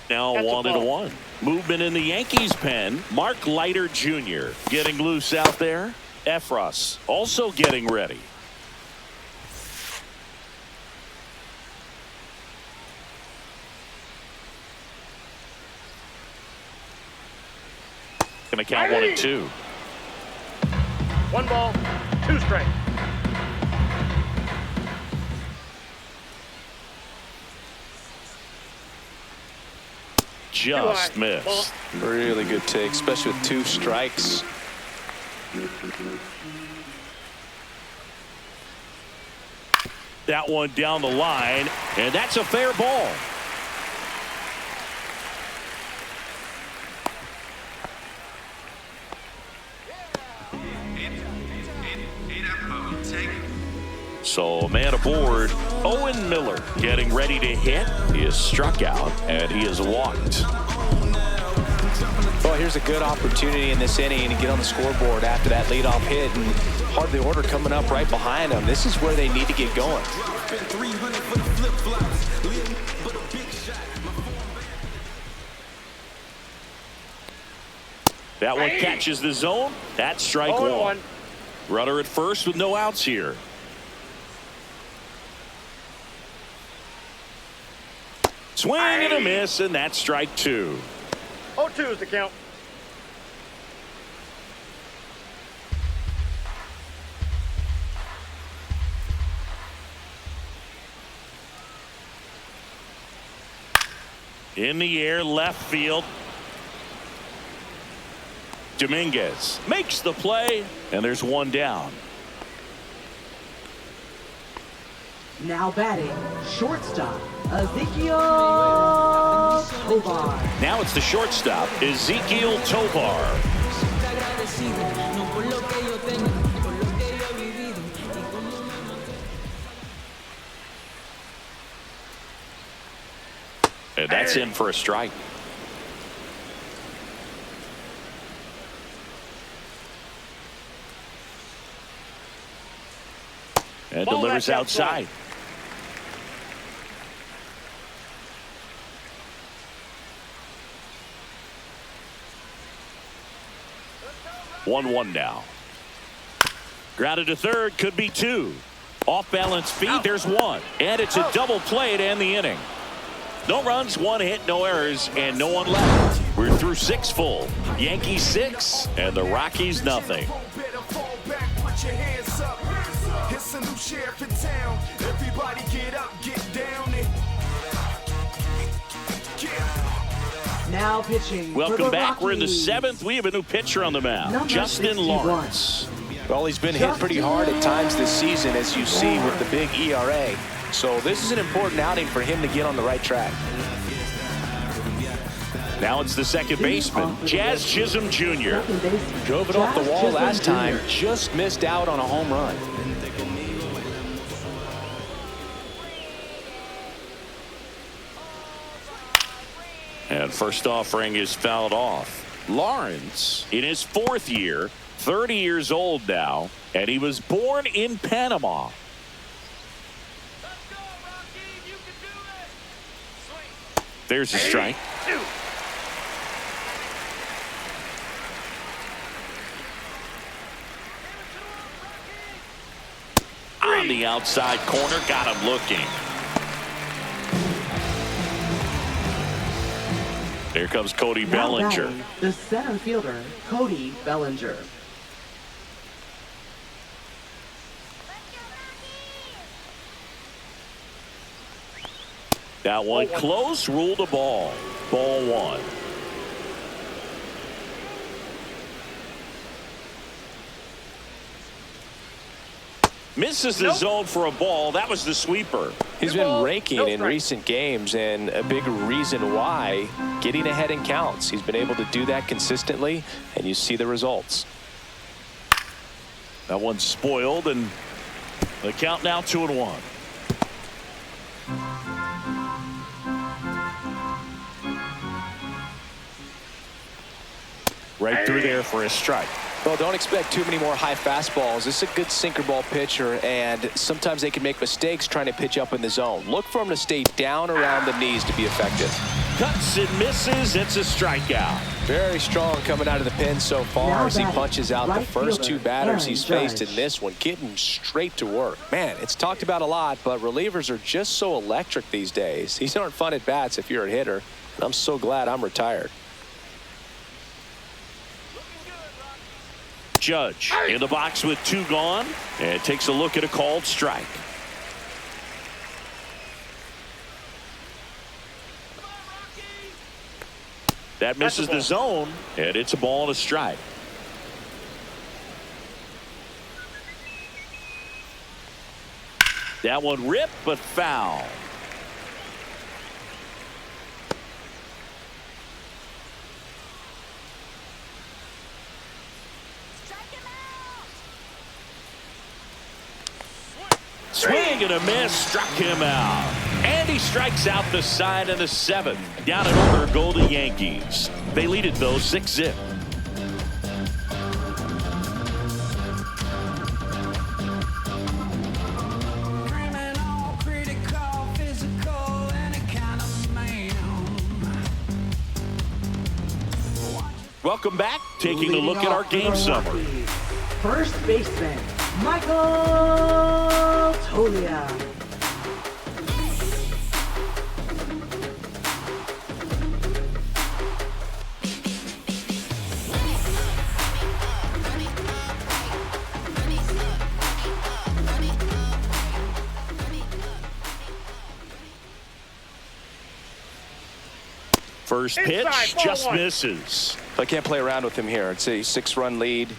Now That's a 1-1. Movement in the Yankees pen. Mark Leiter Jr. getting loose out there. Efros also getting ready. Going to count 1-2. 1 ball, 2 strikes. Just Ball. missed. Really good take, especially with 2 strikes. That one down the line, and that's a fair ball. So man aboard, Owen Miller getting ready to hit. He is struck out and he is walked. Well, here's a good opportunity in this inning to get on the scoreboard after that leadoff hit, and part of the order coming up right behind them. This is where they need to get going. That one catches the zone. That's strike 1. Runner at first with no outs here. Swing and a miss, and that's strike 2. 0-2 is the count. In the air, left field. Dominguez makes the play, and there's one down. Now batting, shortstop, Ezekiel Tovar. Now it's the shortstop, Ezekiel Tovar. And that's in for a strike. And Ball delivers back outside. Outside. 1-1 now. Grounded to third, could be two. Off balance feet, there's one. And it's a double play to end the inning. No runs, one hit, no errors, and no one left. We're through 6 full. Yankees 6 and the Rockies nothing. It's a new sheriff in town. Everybody get up, get down. Now pitching. Welcome back. We're in the Rockies. 7th. We have a new pitcher on the mound, Number Justin 61. Lawrence. Well, he's been hit pretty hard at times this season, as you see with the big ERA. So this is an important outing for him to get on the right track. Now it's the second baseman, Jazz Chisholm Jr. Second baseman, Drove it off the Jazz wall Chisholm last Jr. time, just missed out on a home run. And first offering is fouled off. Lawrence, in his 4th year, 30 years old now, and he was born in Panama. There's a strike. On the outside corner, got him looking. Here comes Cody Now Bellinger. batting, the center fielder, Cody Bellinger. That one close, ruled a ball. Ball 1. Misses the zone for a ball. That was the sweeper. He's been raking in recent games, and a big reason why, getting ahead in counts. He's been able to do that consistently, and you see the results. That one's spoiled, and the count now 2-1. Right through there for a strike. Well, don't expect too many more high fastballs. This is a good sinker ball pitcher, and sometimes they can make mistakes trying to pitch up in the zone. Look for him to stay down around the knees to be effective. Cuts and misses. It's a strikeout. Very strong coming out of the pen so far Now as he batting, punches out the right first fielder, 2 batters Aaron he's faced Judge. in this one, getting straight to work. Man, it's talked about a lot, but relievers are just so electric these days. These aren't fun at bats if you're a hitter, and I'm so glad I'm retired. Judge in the box with 2 gone, and takes a look at a called strike. That misses the zone, and it's a ball and a strike. That one ripped, but foul. Swing and a miss, struck him out. And he strikes out the side in the 7th. Down and order go the Yankees. They lead it, though, 6-0. Criminal, critical, physical, any kind of man. Welcome back. Taking a Leading look at our off for game the summary. Rockies, first baseman, Michael Tolia. First Inside, pitch ball just one. misses. I can't play around with him here. It's a 6-run lead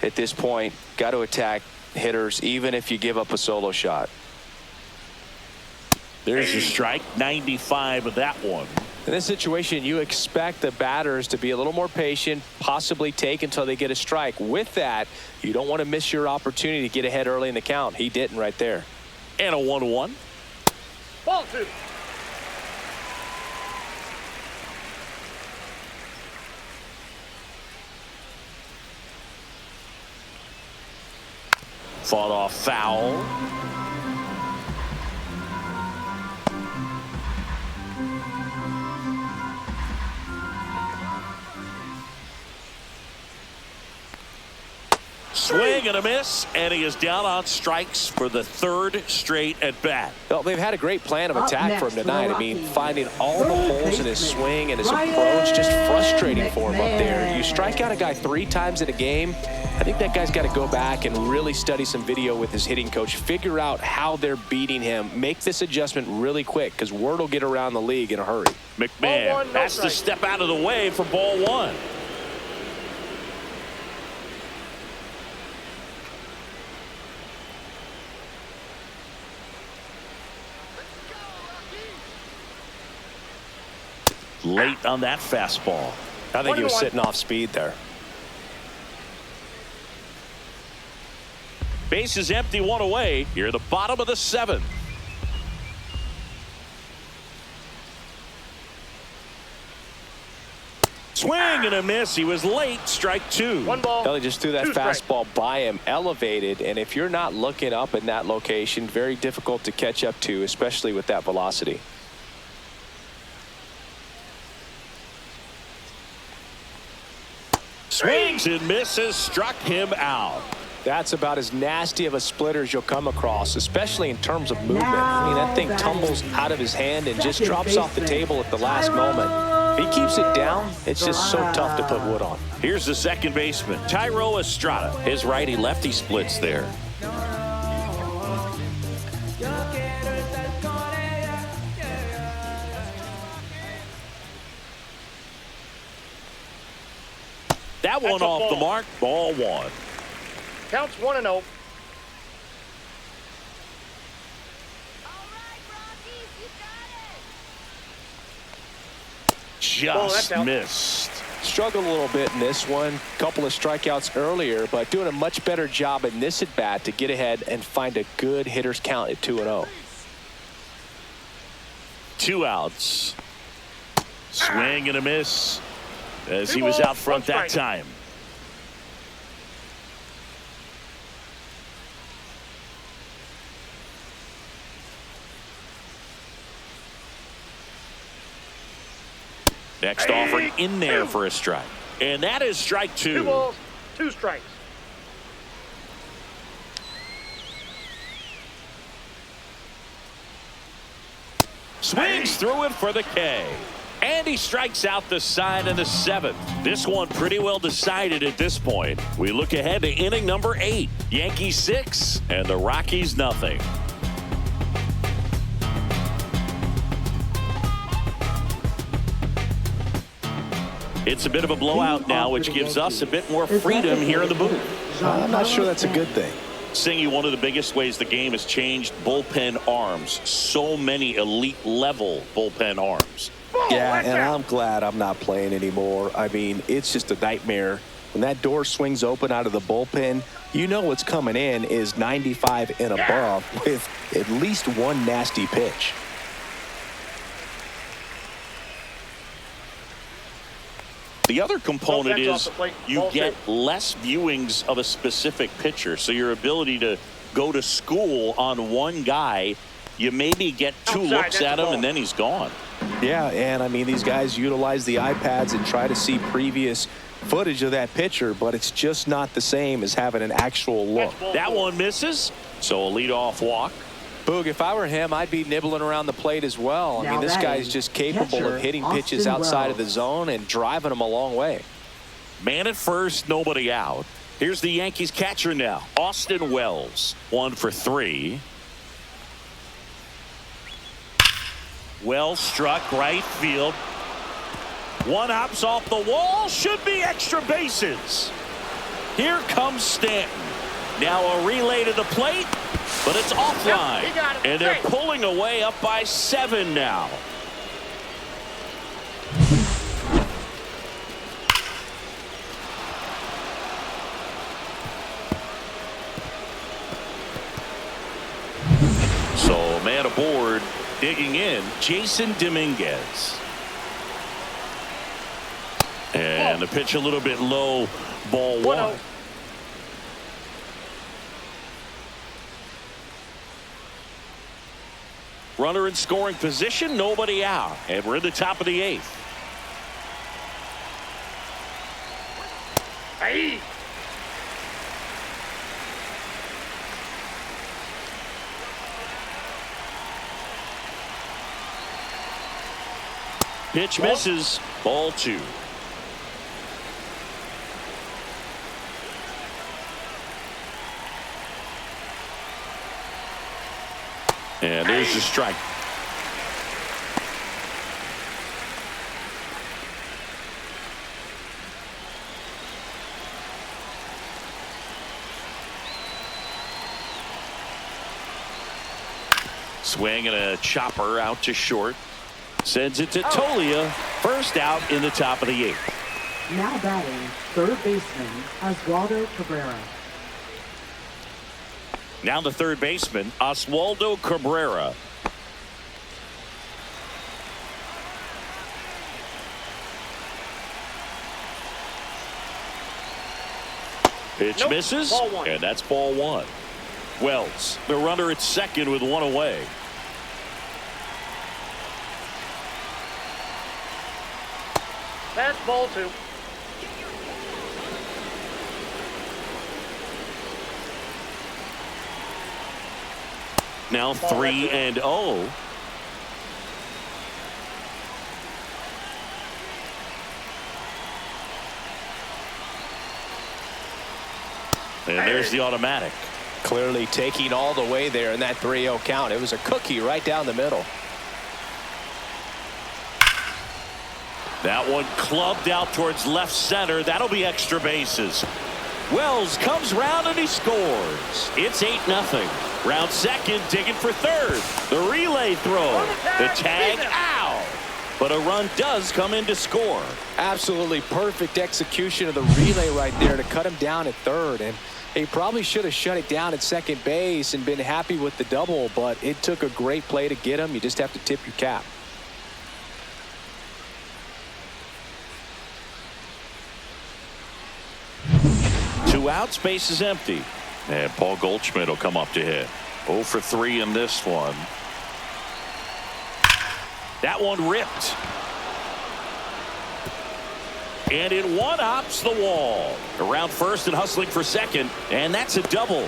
at this point. Got to attack hitters, even if you give up a solo shot. There's a strike. 95 of that one. In this situation, you expect the batters to be a little more patient, possibly take until they get a strike. With that, you don't want to miss your opportunity to get ahead early in the count. He didn't right there. And a 1-1. Ball 2. Fought off foul. Swing and a miss, and he is down on strikes for the 3rd straight at bat. Well, they've had a great plan of Up attack for him next for the tonight. I mean, Rockies, finding all the third holes in his baseman, swing and his Ryan approach, just frustrating for him up there. McMahon. You strike out a guy 3 times in a game, I think that guy's got to go back and really study some video with his hitting coach, figure out how they're beating him, make this adjustment really quick, because word will get around the league in a hurry. McMahon Ball 1, no has to strike. step out of the way for ball 1. Late on that fastball. I think he was 1-1. sitting off speed there. Base is empty, 1 away. Here at the bottom of the 7th. Swing and a miss. He was late. Strike 2. 1 ball. Elly just threw that 2 strikes. fastball by him, elevated, and if you're not looking up in that location, very difficult to catch up to, especially with that velocity. Swings and misses. Struck him out. That's about as nasty of a splitter as you'll come across, especially in terms of movement. I mean, that thing tumbles out of his hand and just drops off the table at the last moment. If he keeps it down, it's just so tough to put wood on. Here's the second baseman, Tyro Estrada. His righty-lefty splits there. That one That's a off the ball. mark. Ball 1. Counts 1-0. All right, Rockies, you got it. Ball, that's Just out. missed. Struggled a little bit in this one. Couple of strikeouts earlier, but doing a much better job in this at bat to get ahead and find a good hitter's count at 2-0. 2 outs. Swing and a miss as 2 he was balls, out front 1 that strike. time. Next offering in there for a strike. And that is strike 2. 2 balls, 2 strikes. Swings through it for the K. And he strikes out the side in the 7th. This one pretty well decided at this point. We look ahead to inning number 8. Yankees 6 and the Rockies nothing. It's a bit of a blowout now, which gives us a bit more freedom here in the booth. I'm not sure that's a good thing. Singy, one of the biggest ways the game has changed, bullpen arms. So many elite level bullpen arms. Yeah, and I'm glad I'm not playing anymore. I mean, it's just a nightmare. When that door swings open out of the bullpen, you know what's coming in is 95 and above with at least one nasty pitch. The other component Offense off is the plate, you ball get safe. less viewings of a specific pitcher. So your ability to go to school on one guy, you maybe get 2 Outside, looks that's at a him ball. and then he's gone. Yeah, and I mean, these guys utilize the iPads and try to see previous footage of that pitcher, but it's just not the same as having an actual look. That one misses. So a leadoff walk. Boog, if I were him, I'd be nibbling around the plate as well. I Now mean, this batting, guy's just capable catcher, of hitting pitches Austin outside of the Wells. zone and driving them a long way. Man at first, nobody out. Here's the Yankees catcher now, Austin Wells. 1 for 3. Wells struck right field. One hops off the wall. Should be extra bases. Here comes Stanton. Now a relay to the plate, but it's offline. Yep, he got it. And they're pulling away up by 7 now. So man aboard, digging in, Jason Dominguez. And the pitch a little bit low, ball 1. Runner in scoring position, nobody out. And we're in the top of the 8th. Hey. Pitch misses, ball 2. And there's the strike. Swing and a chopper out to short. Sends it to Tolia. First out in the top of the 8th. Now batting, third baseman, Oswaldo Cabrera. Now the third baseman, Oswaldo Cabrera. Pitch misses, ball 1. and that's ball 1. Wells, the runner at second with 1 away. That's ball 2. Now 3-0. And there's the automatic. Clearly taking all the way there in that 3-0 count. It was a cookie right down the middle. That one clubbed out towards left center. That'll be extra bases. Wells comes round and he scores. It's 8-0. Round second, digging for third. The relay throw. The tag out. But a run does come in to score. Absolutely perfect execution of the relay right there to cut him down at third. And he probably should have shut it down at second base and been happy with the double, but it took a great play to get him. You just have to tip your cap. Two outs, base is empty. And Paul Goldschmidt will come up to hit. 0 for 3 in this one. That one ripped. And it one-hops the wall. Around first and hustling for second. And that's a double.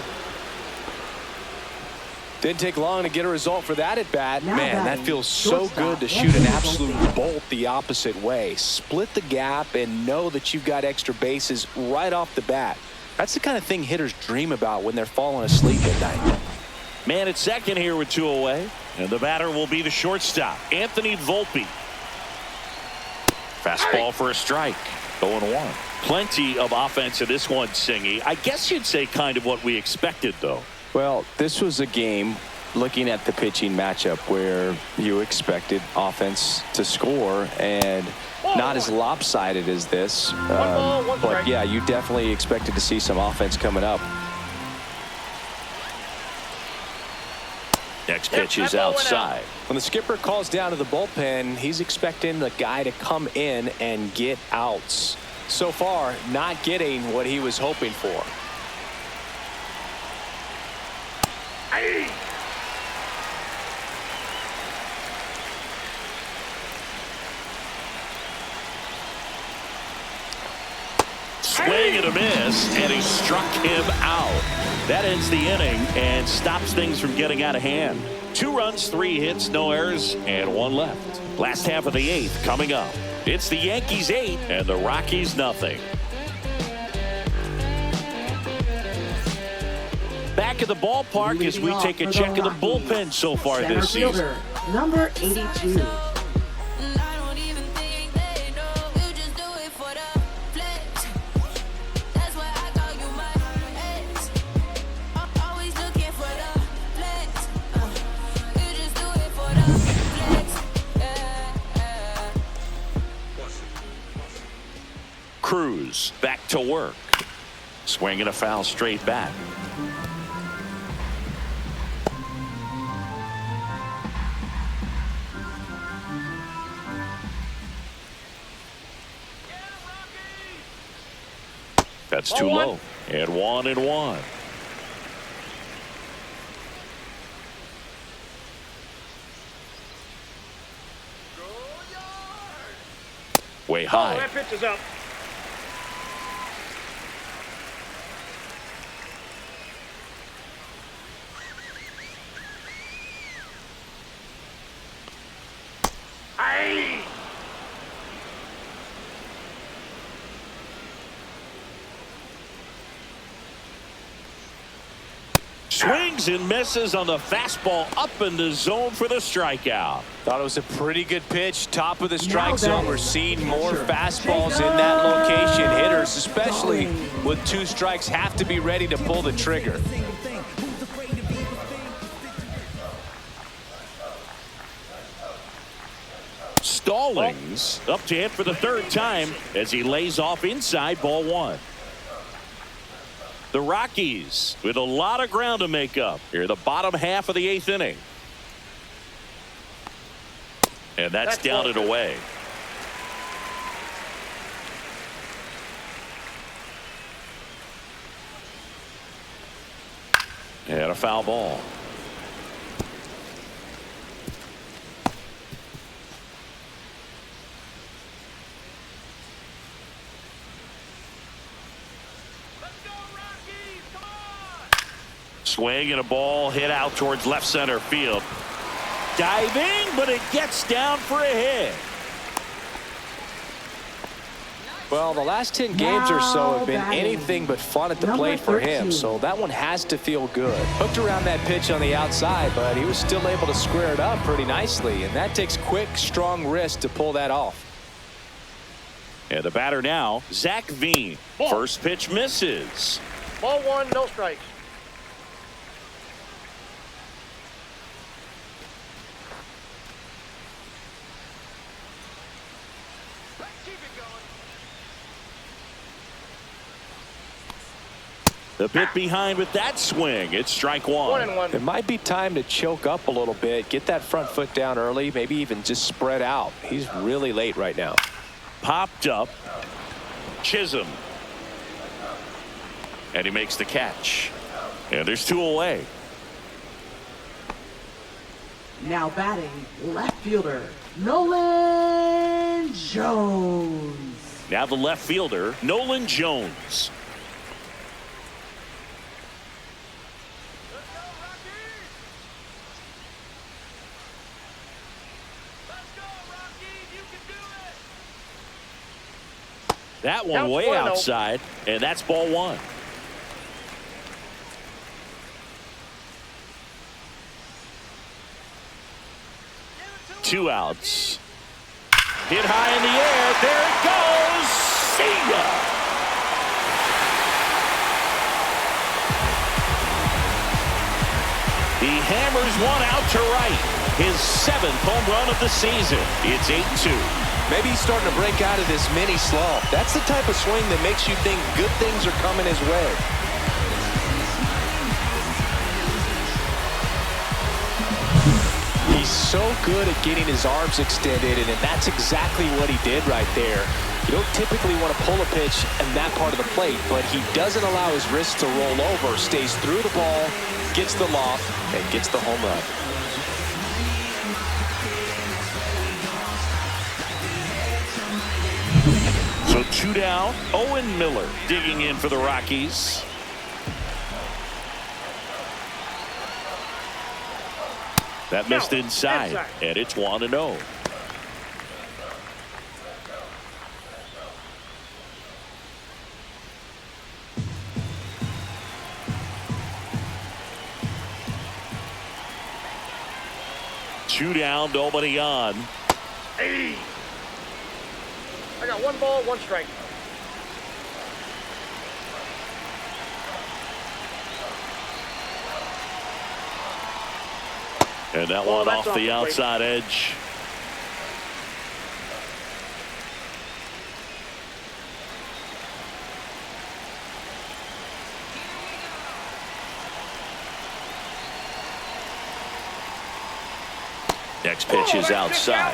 Didn't take long to get a result for that at bat. Now Man, that batting, feels so good to shoot an absolute bolt the opposite way. Split the gap and know that you've got extra bases right off the bat. That's the kind of thing hitters dream about when they're falling asleep at night. Man at second here with 2 away. And the batter will be the shortstop, Anthony Volpe. Fastball for a strike. 0-1. Plenty of offense in this one, Singy. I guess you'd say kind of what we expected, though. Well, this was a game, looking at the pitching matchup, where you expected offense to score, and not as lopsided as this. But yeah, you definitely expected to see some offense coming up. Next pitch is outside. When the skipper calls down to the bullpen, he's expecting the guy to come in and get outs. So far, not getting what he was hoping for. Hey. Swing and a miss, and he struck him out. That ends the inning and stops things from getting out of hand. 2 runs, 3 hits, no errors, and 1 left. Last half of the 8th coming up. It's the Yankees 8 and the Rockies nothing. Back at the ballpark as we take a check of the bullpen so far this season. Number 82. Cruz back to work. Swinging a foul straight back. That's too low. And 1-1. Way high. Oh, that pitch is up. Aye. Swings and misses on the fastball up in the zone for the strikeout. Thought it was a pretty good pitch. Top of the strike zone. We're seeing more fastballs in that location. Hitters, especially with 2 strikes, have to be ready to pull the trigger. Stallings up to hit for the 3rd time as he lays off inside, ball 1. The Rockies with a lot of ground to make up here, the bottom half of the 8th inning. And that's down and away. And a foul ball. Swing and a ball hit out towards left center field. Diving, but it gets down for a hit. Well, the last 10 games or so have been anything but fun at the plate for him, so that one has to feel good. Hooked around that pitch on the outside, but he was still able to square it up pretty nicely, and that takes quick, strong wrist to pull that off. And the batter now, Zach Veen. First pitch misses. Ball 1, no strikes. The bit behind with that swing. It's strike 1. 1-1. It might be time to choke up a little bit, get that front foot down early, maybe even just spread out. He's really late right now. Popped up. Chisholm. And he makes the catch. And there's 2 away. Now batting, left fielder, Nolan Jones. Now the left fielder, Nolan Jones. That one way outside, and that's ball 1. Two outs. Hit high in the air. There it goes. See ya. He hammers one out to right. His 7th home run of the season. It's 8-2. Maybe he's starting to break out of this mini slump. That's the type of swing that makes you think good things are coming his way. He's so good at getting his arms extended, and that's exactly what he did right there. You don't typically want to pull a pitch in that part of the plate, but he doesn't allow his wrist to roll over, stays through the ball, gets the loft, and gets the home run. So 2 down. Owen Miller digging in for the Rockies. That missed inside, and it's 1-0. Two down, nobody on. Hey! I got 1 ball, 1 strike. And that one off the outside edge. Next pitch is outside.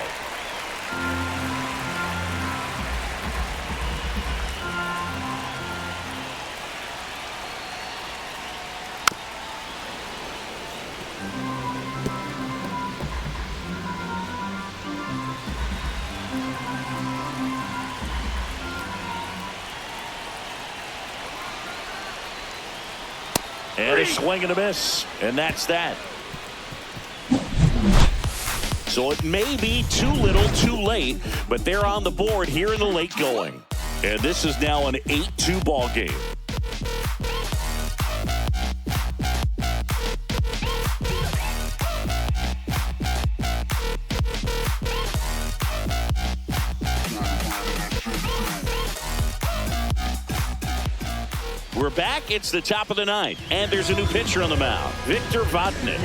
And a swing and a miss. And that's that. So it may be too little too late, but they're on the board here in the late going. And this is now an 8-2 ball game. We're back. It's the top of the ninth, and there's a new pitcher on the mound, Victor Vodnik.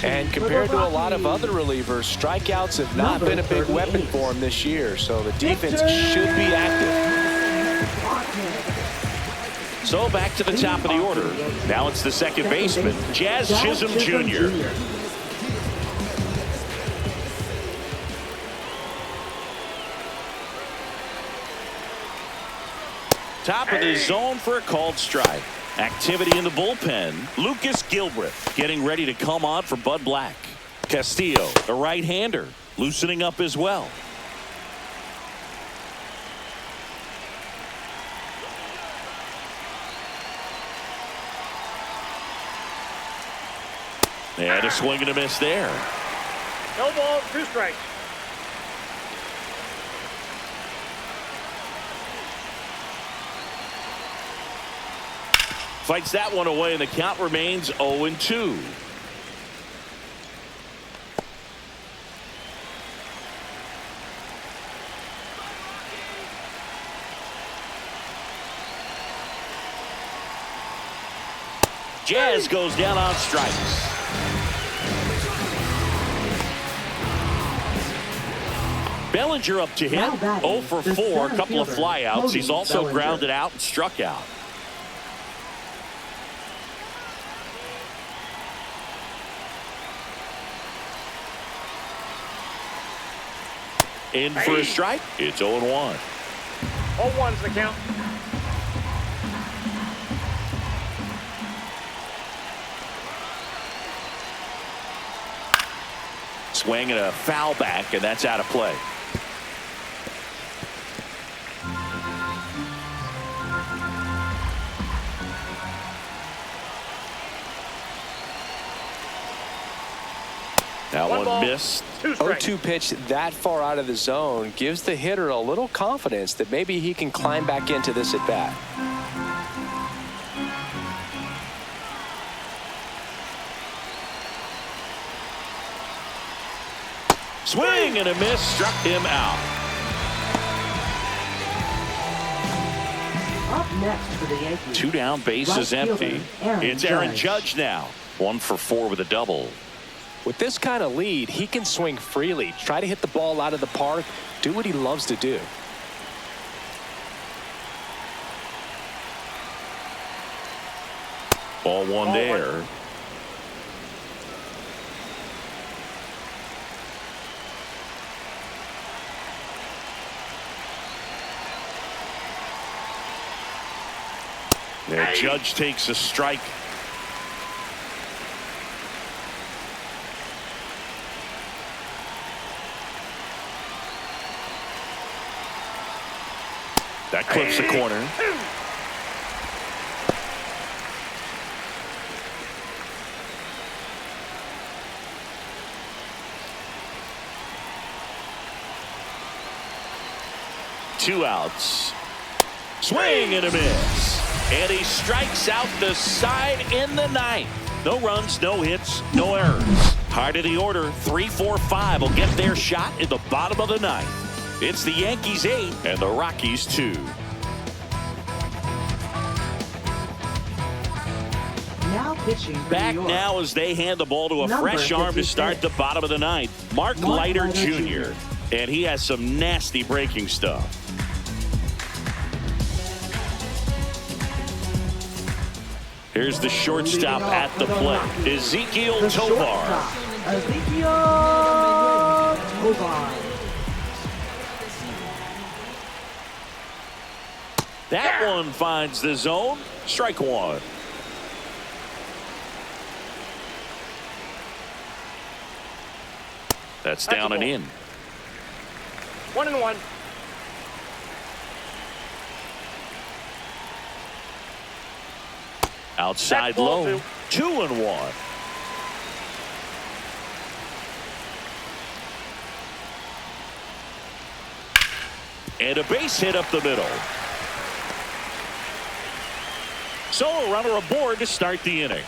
And compared to a lot of other relievers, strikeouts have not been a big weapon for him this year, so the defense should be active. So back to the top of the order. Now it's the second baseman, Jazz Chisholm Jr. Top of the zone for a called strike. Activity in the bullpen. Lucas Gilbreth getting ready to come on for Bud Black. Castillo, the right-hander, loosening up as well. And a swing and a miss there. No ball, 2 strikes. Fights that one away, and the count remains 0-2. Jazz goes down on strikes. Bellinger up to hit. 0 for 4, a couple of flyouts. He's also grounded out and struck out. In for a strike. It's 0-1. 0-1's the count. Swing and a foul back, and that's out of play. That one missed. 0-2 pitch that far out of the zone gives the hitter a little confidence that maybe he can climb back into this at bat. Swing and a miss, struck him out. Up next for the Yankees. 2 down, bases empty. It's Aaron Judge now. 1 for 4 with a double. With this kind of lead, he can swing freely, try to hit the ball out of the park, do what he loves to do. Ball one there. The Judge takes a strike. That clips the corner. Two outs. Swing and a miss. And he strikes out the side in the ninth. No runs, no hits, no errors. Heart of the order, 3, 4, 5 will get their shot in the bottom of the ninth. It's the Yankees 8 and the Rockies 2. Now pitching for Back New York. now as they hand the ball to a fresh arm to start the bottom of the ninth. Mark Leiter Jr. And he has some nasty breaking stuff. Here's the shortstop at the plate, Ezekiel Tovar. Ezekiel Tovar. That one finds the zone. Strike one. That's down and in. 1-1. Outside low. 2-1. And a base hit up the middle. So a runner aboard to start the inning.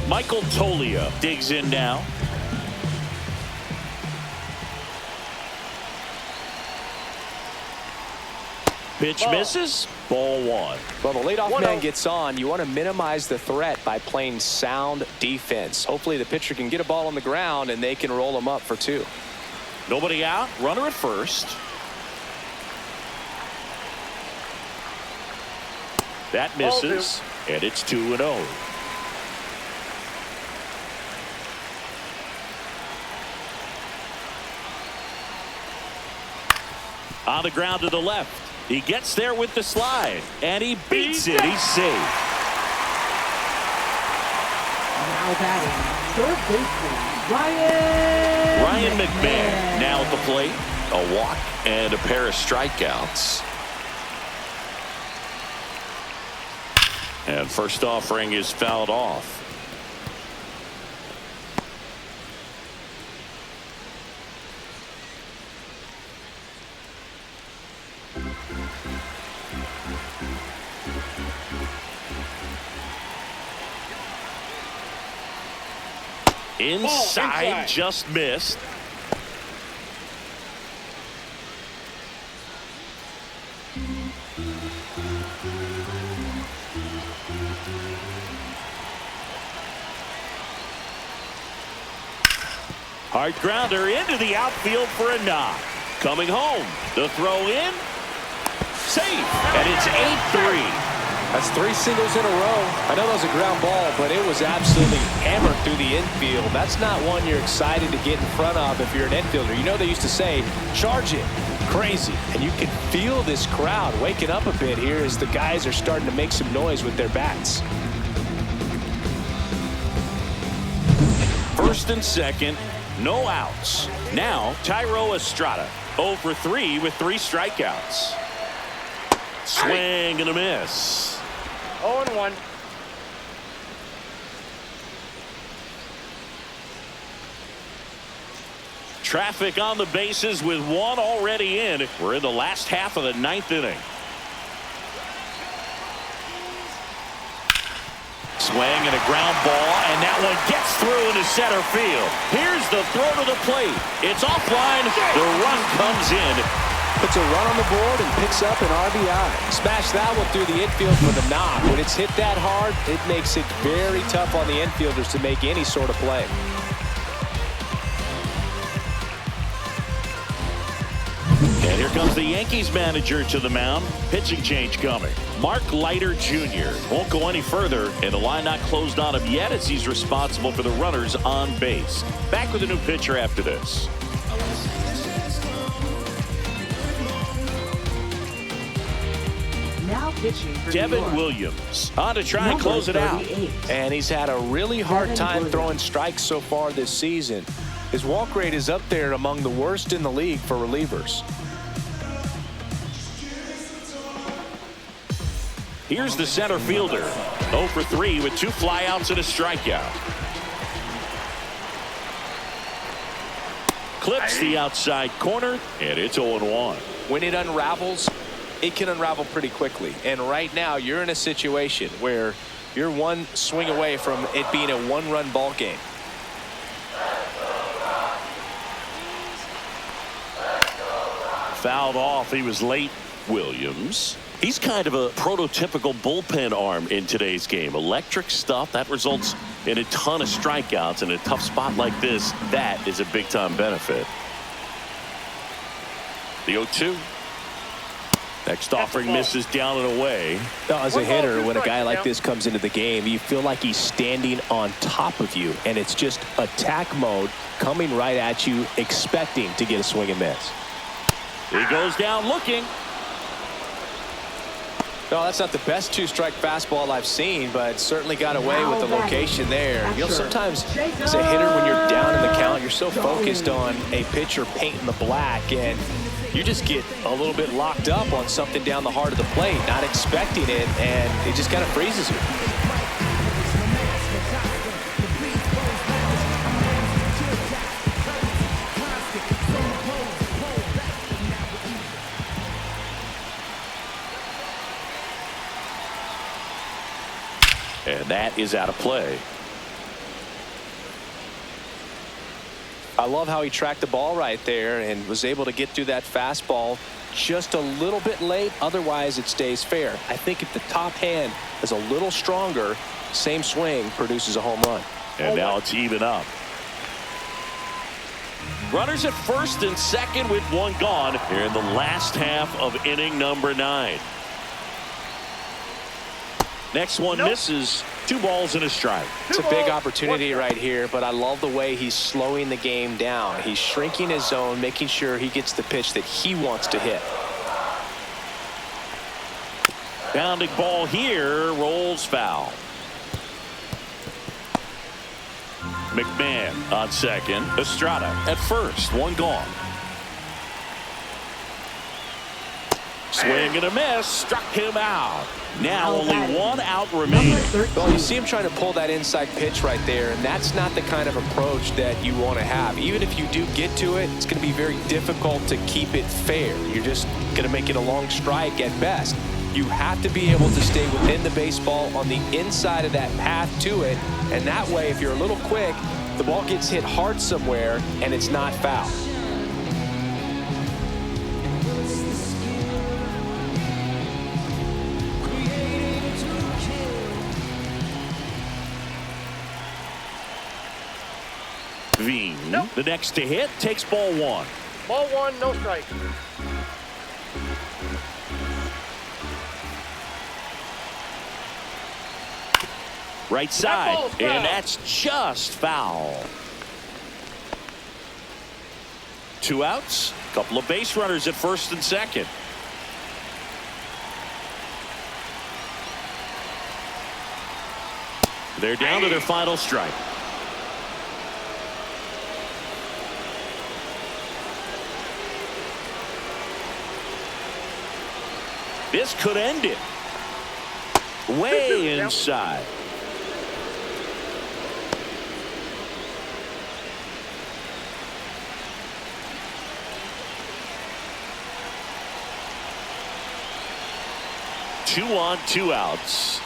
Michael Tolia digs in now. Pitch misses. Ball one. Well, the leadoff man gets on. You want to minimize the threat by playing sound defense. Hopefully the pitcher can get a ball on the ground and they can roll him up for two. Nobody out. Runner at first. That misses. And it's 2-0. On the ground to the left. He gets there with the slide. And he beats it. He's safe. Now batting, third baseman, Ryan McMahon now at the plate. A walk and a pair of strikeouts. And first offering is fouled off. Inside, just missed. Hard grounder into the outfield for a knock. Coming home. The throw in. Safe. And it's 8-3. That's 3 singles in a row. I know that was a ground ball, but it was absolutely hammered through the infield. That's not one you're excited to get in front of if you're an infielder. You know they used to say, charge it. Crazy. And you can feel this crowd waking up a bit here as the guys are starting to make some noise with their bats. First and second, no outs. Now, Tyro Estrada, 0 for 3 with 3 strikeouts. Swing and a miss. 0-1. Traffic on the bases with one already in. We're in the last half of the 9th inning. Swing and a ground ball, and that one gets through into center field. Here's the throw to the plate. It's offline. The run comes in. Puts a run on the board and picks up an RBI. Smash that one through the infield for the knock. When it's hit that hard, it makes it very tough on the infielders to make any sort of play. And here comes the Yankees manager to the mound. Pitching change coming. Mark Leiter Jr. won't go any further, and the line not closed on him yet as he's responsible for the runners on base. Back with a new pitcher after this. Now pitching for Devin Williams on to try and close it out. And he's had a really hard time throwing strikes so far this season. His walk rate is up there among the worst in the league for relievers. Here's the center fielder. 0 for 3 with 2 flyouts and a strikeout. Clips the outside corner, and it's 0-1. When it unravels, it can unravel pretty quickly. And right now, you're in a situation where you're one swing away from it being a 1-run ball game. Fouled off. He was late. Williams. He's kind of a prototypical bullpen arm in today's game. Electric stuff that results in a ton of strikeouts in a tough spot like this. That is a big time benefit. The 0-2. Next offering misses down and away. As a hitter, when a guy like this comes into the game, you feel like he's standing on top of you, and it's just attack mode coming right at you, expecting to get a swing and miss. He goes down looking. No, that's not the best two-strike fastball I've seen, but certainly got away with the location there. You know, sometimes as a hitter, when you're down in the count, you're so focused on a pitcher painting the black, and you just get a little bit locked up on something down the heart of the plate, not expecting it, and it just kind of freezes you. And that is out of play. I love how he tracked the ball right there and was able to get through that fastball just a little bit late. Otherwise, it stays fair. I think if the top hand is a little stronger, same swing produces a home run. And now it's even up. Runners at first and second with one gone here in the last half of inning number 9. Next one misses. 2 balls and a strike. It's a big opportunity right here, but I love the way he's slowing the game down. He's shrinking his zone, making sure he gets the pitch that he wants to hit. Bounding ball here, rolls foul. McMahon on second. Estrada at first, one gone. Swing and a miss, struck him out. Now only 1 out remaining. Well, you see him trying to pull that inside pitch right there, and that's not the kind of approach that you want to have. Even if you do get to it, it's going to be very difficult to keep it fair. You're just going to make it a long strike at best. You have to be able to stay within the baseball on the inside of that path to it, and that way, if you're a little quick, the ball gets hit hard somewhere, and it's not foul. The next to hit takes ball 1. Ball 1, no strike. Right side, and that's just foul. 2 outs, couple of base runners at first and second. They're down to their final strike. This could end it. Way inside. Two on, 2 outs.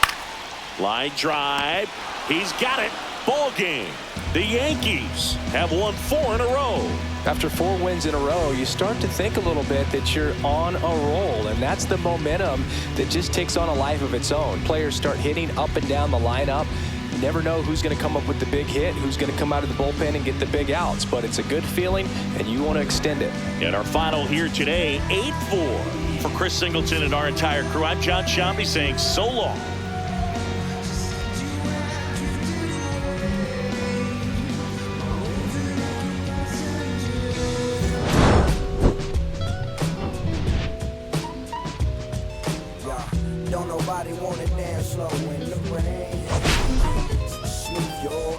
Line drive. He's got it. Ball game. The Yankees have won 4 in a row. After 4 wins in a row, you start to think a little bit that you're on a roll, and that's the momentum that just takes on a life of its own. Players start hitting up and down the lineup. You never know who's going to come up with the big hit, who's going to come out of the bullpen and get the big outs, but it's a good feeling, and you want to extend it. And our final here today, 8-4 for Chris Singleton and our entire crew. I'm John Shambi saying so long. Nobody wanna dance slow in the rain. Smooth your.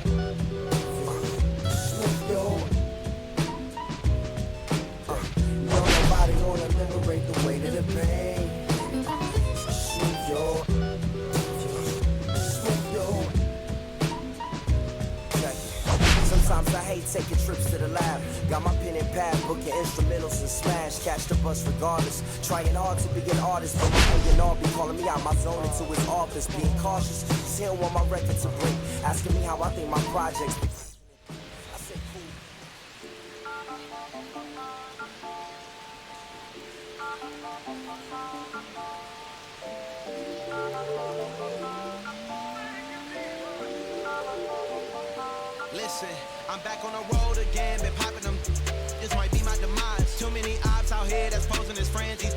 Don't nobody wanna liberate the weight of the pain. Smooth your. Sometimes I hate taking trips to the lab. Got my pen and pad, booking instrumentals and smash. Catch the bus regardless. Trying hard to be an artist, but my A&R be calling me out my zone into his office. Being cautious, cause he don't want my record to break. Asking me how I think my projects. I say cool. Listen, I'm back on the road again, been popping them. This might be my demise. Too many ops out here that's posing as friends. These